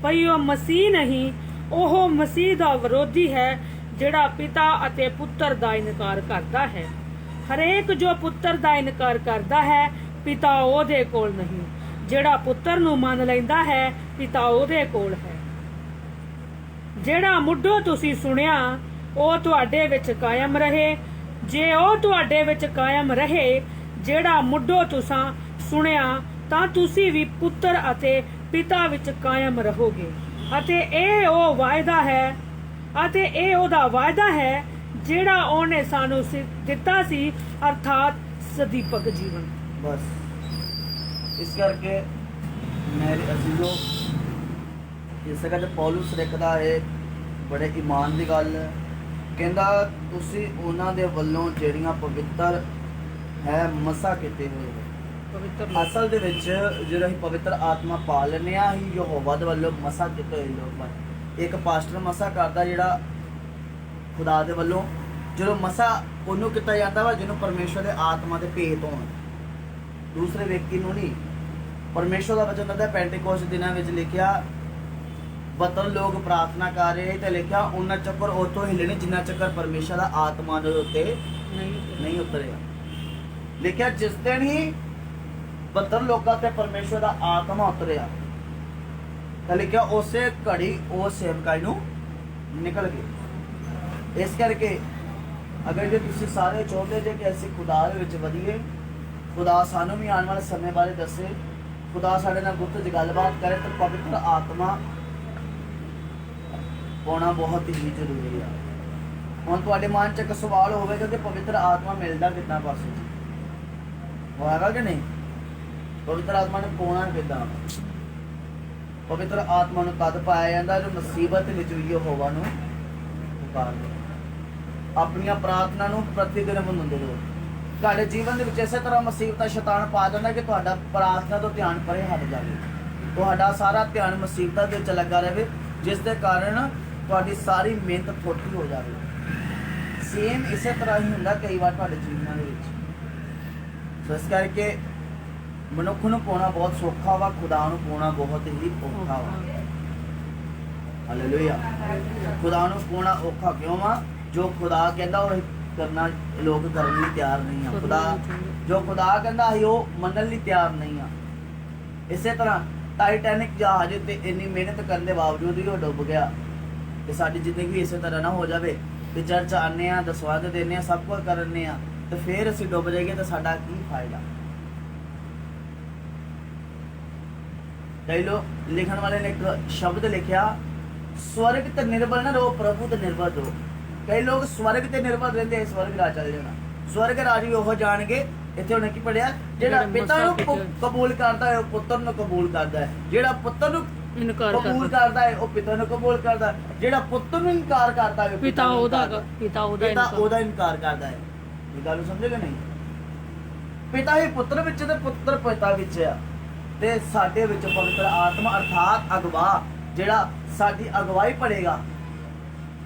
ਭਈ ਉਹ ਮਸੀਹ ਨਹੀਂ, ਉਹ ਮਸੀਹ ਦਾ ਵਿਰੋਧੀ ਹੈ ਜਿਹੜਾ ਪਿਤਾ ਅਤੇ ਪੁੱਤਰ ਦਾ ਇਨਕਾਰ ਕਰਦਾ ਹੈ। ਹਰੇਕ ਜੋ ਪੁੱਤਰ ਦਾ ਇਨਕਾਰ ਕਰਦਾ ਹੈ ਪਿਤਾ ਉਹਦੇ ਕੋਲ ਨਹੀਂ। ਜਿਹੜਾ ਪੁੱਤਰ ਨੂੰ ਮੰਨ ਲੈਂਦਾ ਹੈ ਪਿਤਾ ਉਹਦੇ ਕੋਲ ਹੈ। ਜਿਹੜਾ ਮੁੱਢੋਂ ਤੁਸੀਂ ਸੁਣਿਆ ਉਹ ਤੁਹਾਡੇ ਵਿੱਚ ਕਾਇਮ ਰਹੇ। ਜੇ ਉਹ ਤੁਹਾਡੇ ਵਿੱਚ ਕਾਇਮ ਰਹੇ ਜਿਹੜਾ ਮੁੱਢੋਂ ਤੁਸੀਂ ਸੁਣਿਆ, ਤਾਂ ਤੁਸੀਂ ਵੀ ਪੁੱਤਰ ਅਤੇ ਪਿਤਾ ਵਿੱਚ ਕਾਇਮ ਰਹੋਗੇ। ਅਤੇ ਇਹ ਉਹ ਵਾਅਦਾ ਹੈ, ਅਤੇ ਇਹ ਉਹਦਾ ਵਾਅਦਾ ਹੈ ਜਿਹੜਾ ਉਹਨੇ ਸਾਨੂੰ ਦਿੱਤਾ ਸੀ, ਅਰਥਾਤ ਸਦੀਪਕ ਜੀਵਨ। ਬਸ ਇਸ ਕਰਕੇ ਮੇਰੇ ਅਜ਼ੀਜ਼ੋ, ਜਿਸ ਗੱਲ ਪੌਲੁਸ ਲਿਖਦਾ ਹੈ ਬੜੇ ਈਮਾਨ ਦੀ ਗੱਲ, ਕਹਿੰਦਾ ਤੁਸੀਂ ਉਹਨਾਂ ਦੇ ਵੱਲੋਂ ਜਿਹੜੀਆਂ ਪਵਿੱਤਰ ਹੈ ਮਸਾ ਕੀਤੇ ਹੋਏ ਹੋ। ਅਸਲ ਦੇ ਵਿੱਚ ਜਿਹੜਾ ਅਸੀਂ ਪਵਿੱਤਰ ਆਤਮਾ ਪਾ ਲੈਂਦੇ ਹਾਂ, ਅਸੀਂ ਯਹੋਵਾ ਦੇ ਵੱਲੋਂ ਮਸਾ ਕੀਤੇ ਹੋਏ ਲੋਕ ਬਣ। ਇੱਕ ਪਾਸਟਰ ਮਸਾ ਕਰਦਾ ਜਿਹੜਾ ਖੁਦਾ ਦੇ ਵੱਲੋਂ, ਜਦੋਂ ਮਸਾ ਉਹਨੂੰ ਕੀਤਾ ਜਾਂਦਾ ਵਾ ਜਿਹਨੂੰ ਪਰਮੇਸ਼ਰ ਦੇ ਆਤਮਾ ਦੇ ਭੇਤ ਹੋਣ, ਦੂਸਰੇ ਵਿਅਕਤੀ ਨੂੰ ਨਹੀਂ। ਪਰਮੇਸ਼ਰ ਦਾ ਵਚਨ ਕਹਿੰਦਾ ਪੈਂਟੀਕੋਸਟ ਦਿਨਾਂ ਵਿੱਚ ਲਿਖਿਆ 72 ਲੋਕ ਪ੍ਰਾਰਥਨਾ ਕਰ ਰਹੇ ਤੇ ਲਿਖਿਆ ਉਹਨਾਂ ਚੱਕਰ ਉਤੋਂ ਹਿੱਲਣੇ ਜਿੰਨਾ ਚੱਕਰ ਪਰਮੇਸ਼ਰ ਦਾ ਆਤਮਾ ਦੇ ਉੱਤੇ ਨਹੀਂ ਉਤਰਿਆ। ਲਿਖਿਆ ਜਿਸ ਦਿਨ ਹੀ 72 ਲੋਕਾਂ ਤੇ ਪਰਮੇਸ਼ਰ ਦਾ ਆਤਮਾ ਉਤਰਿਆ ਤਾਂ ਲਿਖਿਆ ਉਸੇ ਘੜੀ ਉਹ ਸੇਵਕਾਈ ਨੂੰ ਨਿਕਲ ਗਏ। ਇਸ ਕਰਕੇ ਅਗਰ ਜੇ ਤੁਸੀਂ ਸਾਰੇ ਚਾਹੁੰਦੇ ਜੇ ਕਿ ਅਸੀਂ ਖੁਦਾ ਦੇ ਵਿੱਚ ਵਧੀਏ, ਖੁਦਾ ਸਾਨੂੰ ਵੀ ਆਉਣ ਵਾਲੇ ਸਮੇਂ ਬਾਰੇ ਦੱਸੇ, ਖੁਦਾ ਸਾਡੇ ਨਾਲ ਗੁਪਤ ਗੱਲਬਾਤ ਕਰੇ, ਤਾਂ ਪਵਿੱਤਰ ਆਤਮਾ ਪਾਉਣਾ ਬਹੁਤ ਹੀ ਜ਼ਰੂਰੀ ਆ। ਹੁਣ ਤੁਹਾਡੇ ਮਨ 'ਚ ਇੱਕ ਸਵਾਲ ਹੋਵੇਗਾ ਕਿ ਪਵਿੱਤਰ ਆਤਮਾ ਮਿਲਦਾ ਕਿੱਦਾਂ ਪਾਸੇ ਹੋਏਗਾ ਕਿ ਨਹੀਂ? ਪਵਿੱਤਰ ਆਤਮਾ ਨੂੰ ਪਾਉਣਾ ਕਿੱਦਾਂ? ਪਵਿੱਤਰ ਆਤਮਾ ਨੂੰ ਤਦ ਪਾਇਆ ਜਾਂਦਾ ਜੋ ਮੁਸੀਬਤ ਵਿੱਚ ਵੀ ਯਹੋਵਾ ਨੂੰ ਪੁਕਾਰਦੇ, ਆਪਣੀਆਂ ਪ੍ਰਾਰਥਨਾ ਨੂੰ ਪ੍ਰਤੀ ਦਿਨ ਮਨਾਉਂਦੇ ਰਹੋ। ਤੁਹਾਡੇ ਜੀਵਨ ਦੇ ਵਿੱਚ ਇਸੇ ਤਰ੍ਹਾਂ ਮੁਸੀਬਤਾਂ ਸ਼ੈਤਾਨ ਪਾ ਦਿੰਦਾ ਕਿ ਤੁਹਾਡਾ ਪ੍ਰਾਰਥਨਾ ਤੋਂ ਧਿਆਨ ਪਰੇ ਹਟ ਜਾਵੇ, ਤੁਹਾਡਾ ਸਾਰਾ ਧਿਆਨ ਮੁਸੀਬਤਾਂ ਦੇ ਵਿੱਚ ਲੱਗਾ ਰਹੇ, ਜਿਸ ਦੇ ਕਾਰਨ ਤੁਹਾਡੀ ਸਾਰੀ ਮਿਹਨਤ ਥੋੜੀ ਹੋ ਜਾਵੇ। ਸੇਮ ਇਸੇ ਤਰ੍ਹਾਂ ਹੀ ਹੁੰਦਾ ਕਈ ਵਾਰ ਤੁਹਾਡੇ ਜੀਵਨਾਂ ਦੇ ਵਿੱਚ। ਸੋ ਇਸ ਕਰਕੇ ਮਨੁੱਖ ਨੂੰ ਪਾਉਣਾ ਬਹੁਤ ਸੌਖਾ ਵਾ, ਖੁਦਾ ਨੂੰ ਪਾਉਣਾ ਬਹੁਤ ਹੀ ਔਖਾ ਵਾ। ਹਾਲੇਲੂਇਆ। ਖੁਦਾ ਨੂੰ ਪਾਉਣਾ ਔਖਾ ਕਿਉਂ ਵਾ? ਜੋ ਖੁਦਾ ਕਹਿੰਦਾ ਉਹ ਕਰਨਾ ਲੋਕ ਕਰਨ ਲਈ ਤਿਆਰ ਨਹੀਂ ਆ। ਖੁਦਾ ਜੋ ਖੁਦਾ ਕਹਿੰਦਾ ਅਸੀਂ ਉਹ ਮੰਨਣ ਲਈ ਤਿਆਰ ਨਹੀਂ ਆ। ਇਸੇ ਤਰ੍ਹਾਂ ਟਾਈਟੈਨਿਕ ਜਹਾਜ਼ ਤੇ ਇੰਨੀ ਮਿਹਨਤ ਕਰਨ ਦੇ ਬਾਵਜੂਦ ਵੀ ਉਹ ਡੁੱਬ ਗਿਆ। ਤੇ ਸਾਡੀ ਜ਼ਿੰਦਗੀ ਵੀ ਇਸੇ ਤਰ੍ਹਾਂ ਨਾ ਹੋ ਜਾਵੇ ਕਿ ਚਰਚ ਆਉਂਦੇ ਆ, ਦਸਵੰਧ ਦਿੰਦੇ ਆ, ਸਭ ਕੁਝ ਕਰਨੇ ਆ ਤੇ ਫਿਰ ਅਸੀਂ ਡੁੱਬ ਜਾਈਏ ਤਾਂ ਸਾਡਾ ਕੀ ਫਾਇਦਾ। ਕਈ ਲੋਕ ਲਿਖਣ ਵਾਲੇ ਨੇ ਇੱਕ ਸ਼ਬਦ ਲਿਖਿਆ, ਸਵਰਗ ਤੇ ਨਿਰਭਰ ਨਾ ਰਹੋ, ਪ੍ਰਭੂ ਤੇ ਨਿਰਭਰ ਰਹੋ। ਕਈ ਲੋਕ ਸਵਰਗ ਤੇ ਨਿਰਭਰ ਰਹਿੰਦੇ, ਸਵਰਗ ਰਾਜ ਚਲ ਜਾਣਾ। ਸਵਰਗ ਰਾਜ ਵੀ ਉਹ ਜਾਣਗੇ, ਇੱਥੇ ਉਹਨੇ ਕੀ ਪੜਿਆ, ਜਿਹੜਾ ਪਿਤਾ ਨੂੰ ਕਬੂਲ ਕਰਦਾ ਹੈ ਉਹ ਪੁੱਤਰ ਨੂੰ ਕਬੂਲ ਕਰਦਾ ਹੈ, ਜਿਹੜਾ ਪੁੱਤਰ ਨੂੰ ਇਨਕਾਰ ਕਬੂਲ ਕਰਦਾ ਕਰਦਾ ਹੈ ਉਹ ਪਿਤਾ ਨੂੰ ਕਬੂਲ ਕਰਦਾ ਹੈ, ਜਿਹੜਾ ਪੁੱਤਰ ਨੂੰ ਇਨਕਾਰ ਕਰਦਾ ਹੈ ਉਹ ਪਿਤਾ ਨੂੰ ਉਹਦਾ ਇਨਕਾਰ ਪਿਤਾ ਪਿਤਾ ਉਹਦਾ ਇਨਕਾਰ ਕਰਦਾ ਹੈ। ਇਹ ਗੱਲ ਨੂੰ ਸਮਝੇਗਾ ਨਹੀਂ? ਪਿਤਾ ਹੀ ਪੁੱਤਰ ਵਿੱਚ ਤੇ ਪੁੱਤਰ ਪਿਤਾ ਵਿੱਚ ਆ, ਤੇ ਸਾਡੇ ਵਿੱਚ ਪਵਿੱਤਰ ਆਤਮਾ ਅਰਥਾਤ ਅਗਵਾ, ਜਿਹੜਾ ਸਾਡੀ ਅਗਵਾਈ ਪੜੇਗਾ।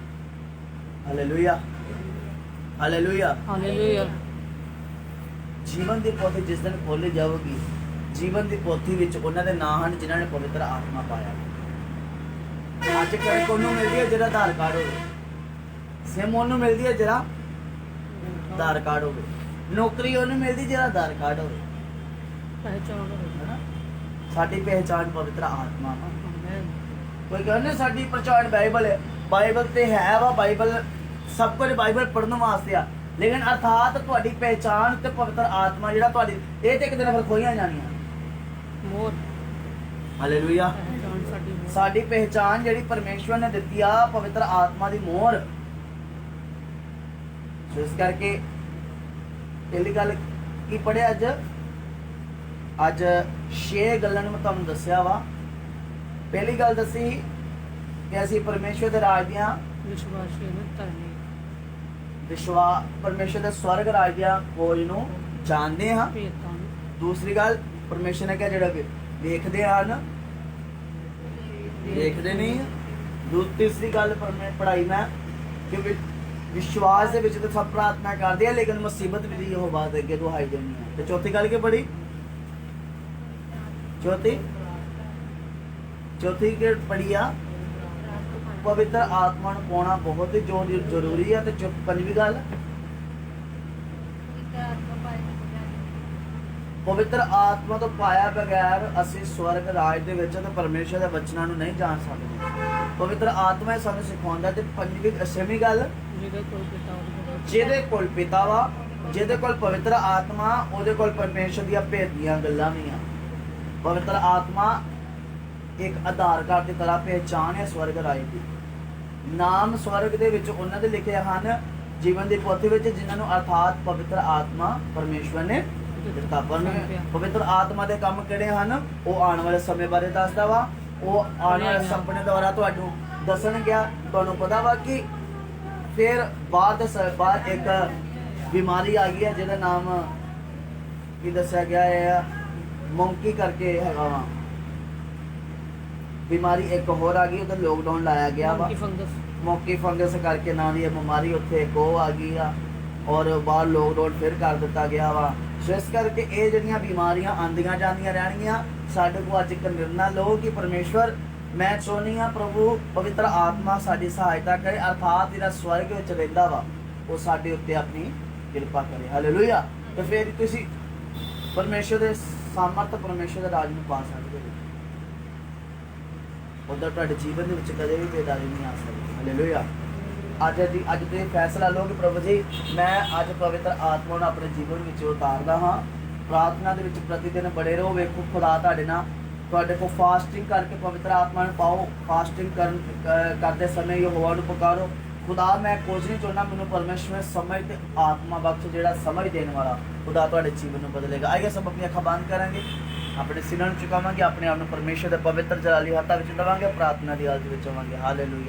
Hallelujah, hallelujah. ਹਾਲੇਲੂਇਆ। ਜੀਵਨ ਦੀ ਪੋਥੀ ਜਿਸ ਦਿਨ ਖੋਲੀ ਜਾਵੇਗੀ, ਜੀਵਨ ਦੀ ਪੋਥੀ ਵਿੱਚ ਉਹਨਾਂ ਦੇ ਨਾਂ ਹਨ ਜਿਨ੍ਹਾਂ ਨੇ ਪਵਿੱਤਰ ਆਤਮਾ ਪਾਇਆ। ਅੱਜ ਕਣਕ ਉਹਨੂੰ ਮਿਲਦੀ ਹੈ ਜਿਹੜਾ ਆਧਾਰ ਕਾਰਡ ਹੋਵੇ, ਸਿਮ ਉਹਨੂੰ ਮਿਲਦੀ ਹੈ ਜਿਹੜਾ ਆਧਾਰ ਕਾਰਡ ਹੋਵੇ, ਨੌਕਰੀ ਉਹਨੂੰ ਮਿਲਦੀ ਜਿਹੜਾ ਆਧਾਰ ਕਾਰਡ ਹੋਵੇ। ਪਹਿਚਾਨ ਹੋਵੇ। ਹੈਨਾ? ਸਾਡੀ ਪਹਿਚਾਣ ਪਵਿੱਤਰ ਆਤਮਾ ਵਾ। ਆਮੇਨ। ਕੋਈ ਕਹਿੰਦੇ ਸਾਡੀ ਪਛਾਣ ਬਾਈਬਲ ਹੈ, ਬਾਈਬਲ ਤੇ ਹੈ ਵਾ, ਬਾਈਬਲ ਸਭ ਕੁਝ ਬਾਈਬਲ ਪੜ੍ਹਨ ਵਾਸਤੇ ਆ, ਲੇਕਿਨ ਅਰਥਾਤ ਤੁਹਾਡੀ ਪਹਿਚਾਣ ਤੇ ਪਵਿੱਤਰ ਆਤਮਾ ਜਿਹੜਾ ਤੁਹਾਡੀ, ਇਹ ਤੇ ਇੱਕ ਦਿਨ ਫਿਰ ਖੋਈਆਂ ਜਾਣੀਆਂ। ਮੋਰ ਹਾਲੇਲੂਇਆ। ਪਹਿਚਾਨ ਸਾਡੀ ਮੋਰ। ਸਾਡੀ ਪਹਿਚਾਣ ਜਿਹੜੀ ਪਰਮੇਸ਼ਵਰ ਨੇ ਦਿੱਤੀ ਆ, ਪਵਿੱਤਰ ਆਤਮਾ ਦੀ ਮੋਹਰ। ਸੋ ਇਸ ਕਰਕੇ ਪਹਿਲੀ ਗੱਲ ਕੀ ਪੜਿਆ ਅੱਜ 6 ਗੱਲਾਂ ਨੂੰ ਮੈਂ ਤੁਹਾਨੂੰ ਦੱਸਿਆ ਵਾ। ਪਹਿਲੀ ਗੱਲ ਦੱਸੀ ਕਿ ਅਸੀਂ ਪਰਮੇਸ਼ਵਰ ਦੇ ਰਾਜ ਦੀਆਂ ਵਿਸ਼ਵਾਸੀ ਨੂੰ ਧਰਨੀ। ਪਰਮੇਸ਼ਵਰ ਦੇ ਸਵਰਗ ਰਾਜ ਦੀਆਂ ਖੋਜ ਨੂੰ ਜਾਣਦੇ ਹਾਂ। ਭੇਤਾਂ ਨੂੰ ਦੂਸਰੀ ਗੱਲ ਪਰਮੇਸ਼ਵਰ ਨੇ ਕਿਹਾ ਜਿਹੜਾ ਵੇਖਦੇ ਹਨ ਦੇਖਦੇ ਨਹੀਂ। ਤੀਸਰੀ ਗੱਲ ਪੜਾਈ ਮੈਂ ਕਿ ਵਿਸ਼ਵਾਸ ਦੇ ਵਿੱਚ ਤਾਂ ਸਭ ਪ੍ਰਾਰਥਨਾ ਕਰਦੇ ਆ, ਲੇਕਿਨ ਮੁਸੀਬਤ ਵੀ ਉਹ ਬਾਤ ਅੱਗੇ ਦੁਹਾਈ ਦੇਣੀ ਹੈ। ਤੇ ਚੌਥੀ ਗੱਲ ਕੀ ਪੜੀ? ਚੌਥੀ ਕਿ ਪੜੀ ਆ, ਪਵਿੱਤਰ ਆਤਮਾ ਨੂੰ ਪਾਉਣਾ ਬਹੁਤ ਹੀ ਜ਼ਰੂਰੀ ਹੈ। ਤੇ ਪੰਜਵੀਂ ਗੱਲ, ਪਵਿੱਤਰ ਆਤਮਾ ਤੋਂ ਪਾਇਆ ਬਗੈਰ ਅਸੀਂ ਸਵਰਗ ਰਾਜ ਦੇ ਵਿੱਚ ਤੇ ਪਰਮੇਸ਼ਰ ਦੇ ਬਚਨਾਂ ਨੂੰ ਨਹੀਂ ਜਾਣ ਸਕਦੇ। ਪਵਿੱਤਰ ਆਤਮਾ ਹੀ ਸਾਨੂੰ ਸਿਖਾਉਂਦਾ। ਤੇ ਛੇਵੀਂ ਗੱਲ, ਜਿਹਦੇ ਕੋਲ ਪਿਤਾ ਉਹਦੇ ਜਿਹਦੇ ਕੋਲ ਪਿਤਾ ਵਾ, ਜਿਹਦੇ ਕੋਲ ਪਵਿੱਤਰ ਆਤਮਾ, ਉਹਦੇ ਕੋਲ ਪਰਮੇਸ਼ਰ ਦੀਆਂ ਭੇਦ ਦੀਆਂ ਗੱਲਾਂ ਵੀ ਆ। ਪਵਿੱਤਰ ਆਤਮਾ ਇੱਕ ਆਧਾਰ ਕਾਰਡ ਦੀ ਤਰ੍ਹਾਂ ਪਹਿਚਾਣ ਹੈ ਸਵਰਗ ਰਾਜ ਦੀ। ਨਾਮ ਸਵਰਗ ਦੇ ਵਿੱਚ ਉਹਨਾਂ ਦੇ ਲਿਖੇ ਹਨ ਜੀਵਨ ਦੀ ਪੋਥੀ ਵਿੱਚ, ਜਿਨ੍ਹਾਂ ਨੂੰ ਅਰਥਾਤ ਪਵਿੱਤਰ ਆਤਮਾ ਪਰਮੇਸ਼ਵਰ ਨੇ ਦਿੱਤਾ। ਪਵਿੱਤਰ ਆਤਮਾ ਦੇ ਕੰਮ ਕਿਹੜੇ ਹਨ ਉਹ ਆਉਣ ਵਾਲੇ ਸਮੇਂ ਬਾਰੇ ਦੱਸਦਾ ਵਾ। ਉਹ ਆਉਣ ਵਾਲੇ ਸੁਪਨੇ ਦੁਆਰਾ ਤੁਹਾਨੂੰ ਦੱਸਣ ਗਿਆ। ਤੁਹਾਨੂੰ ਪਤਾ ਵਾ ਕਿ ਫਿਰ ਬਾਅਦ ਇੱਕ ਬਿਮਾਰੀ ਆ ਗਈ ਹੈ ਜਿਹਦਾ ਨਾਮ ਕੀ ਦੱਸਿਆ ਗਿਆ ਹੈ, ਮੰਕੀ ਕਰਕੇ ਹੈਗਾ ਵਾ। ਬਿਮਾਰੀ ਇੱਕ ਹੋਰ ਆ ਗਈ, ਉਹਦਾ ਲੋਕਡਾਊਨ ਲਾਇਆ ਗਿਆ ਵਾ। ਮੌਕੀ ਫੰਗਸ ਕਰਕੇ ਨਾਂ ਦੀ ਇਹ ਬਿਮਾਰੀ ਉੱਥੇ ਇੱਕ ਉਹ ਆ ਗਈ ਆ, ਔਰ ਬਾਹਰ ਲੋਕਡਾਊਨ ਫਿਰ ਕਰ ਦਿੱਤਾ ਗਿਆ ਵਾ। ਸੋ ਇਸ ਕਰਕੇ ਇਹ ਜਿਹੜੀਆਂ ਬਿਮਾਰੀਆਂ ਆਉਂਦੀਆਂ ਜਾਂਦੀਆਂ ਰਹਿਣਗੀਆਂ। ਸਾਡੇ ਕੋਲ ਅੱਜ ਇੱਕ ਨਿਰਣਾ ਲਓ ਕਿ ਪਰਮੇਸ਼ਵਰ, ਮੈਂ ਚਾਹੁੰਦੀ ਹਾਂ ਪ੍ਰਭੂ ਪਵਿੱਤਰ ਆਤਮਾ ਸਾਡੀ ਸਹਾਇਤਾ ਕਰੇ, ਅਰਥਾਤ ਜਿਹੜਾ ਸਵਰਗ ਵਿੱਚ ਰਹਿੰਦਾ ਵਾ ਉਹ ਸਾਡੇ ਉੱਤੇ ਆਪਣੀ ਕਿਰਪਾ ਕਰੇ। ਹਾਲੇਲੂਇਆ। ਤੇ ਫਿਰ ਤੁਸੀਂ ਪਰਮੇਸ਼ਵਰ ਦੇ ਸਾਮਰਥ, ਪਰਮੇਸ਼ਵਰ ਦੇ ਰਾਜ ਨੂੰ ਪਾ ਸਕਦੇ ਹੋ। ਉਧਰ ਤੁਹਾਡੇ ਜੀਵਨ ਦੇ ਵਿੱਚ ਕਦੇ ਵੀ ਬੇਦਾਰੀ ਨਹੀਂ ਆ ਸਕਦੀ। ਹਾਲੇਲੂਇਆ। ਅੱਜ ਤੁਸੀਂ ਫੈਸਲਾ ਲਓ ਕਿ ਪ੍ਰਭੂ ਜੀ ਮੈਂ ਅੱਜ ਪਵਿੱਤਰ ਆਤਮਾ ਨੂੰ ਆਪਣੇ ਜੀਵਨ ਵਿੱਚ ਉਤਾਰਦਾ ਹਾਂ। ਪ੍ਰਾਰਥਨਾ ਦੇ ਵਿੱਚ ਪ੍ਰਤੀ ਦਿਨ ਬੜੇ ਰਹੋ। ਵੇਖੋ ਖੁਦਾ ਤੁਹਾਡੇ ਨਾਲ, ਤੁਹਾਡੇ ਕੋਲ ਫਾਸਟਿੰਗ ਕਰਕੇ ਪਵਿੱਤਰ ਆਤਮਾ ਨੂੰ ਪਾਓ। ਫਾਸਟਿੰਗ ਕਰਦੇ ਸਮੇਂ ਯਹੋਵਾ ਨੂੰ ਪੁਕਾਰੋ, ਖੁਦਾ ਮੈਂ ਕੁਝ ਨਹੀਂ ਚਾਹੁੰਦਾ, ਮੈਨੂੰ ਪਰਮੇਸ਼ਵਰ ਸਮਝ ਤੇ ਆਤਮਾ ਬਖਸ਼, ਜਿਹੜਾ ਸਮਝ ਦੇਣ ਵਾਲਾ ਖੁਦਾ ਤੁਹਾਡੇ ਜੀਵਨ ਨੂੰ ਬਦਲੇਗਾ। ਆਈਏ ਸਭ ਆਪਣੀ ਅੱਖਾਂ ਬੰਦ ਕਰਾਂਗੇ, ਆਪਣੇ ਸਿਰਾਂ ਨੂੰ ਝੁਕਾਵਾਂਗੇ, ਆਪਣੇ ਆਪ ਨੂੰ ਪਰਮੇਸ਼ਵਰ ਦੇ ਪਵਿੱਤਰ ਜਲਾਲੀ ਹੱਥਾਂ ਵਿੱਚ ਲਵਾਂਗੇ, ਪ੍ਰਾਰਥਨਾ ਦੀ ਹਾਲਤ ਵਿੱਚ ਹੋਵਾਂਗੇ। ਹਾਲੇਲੂਇਆ।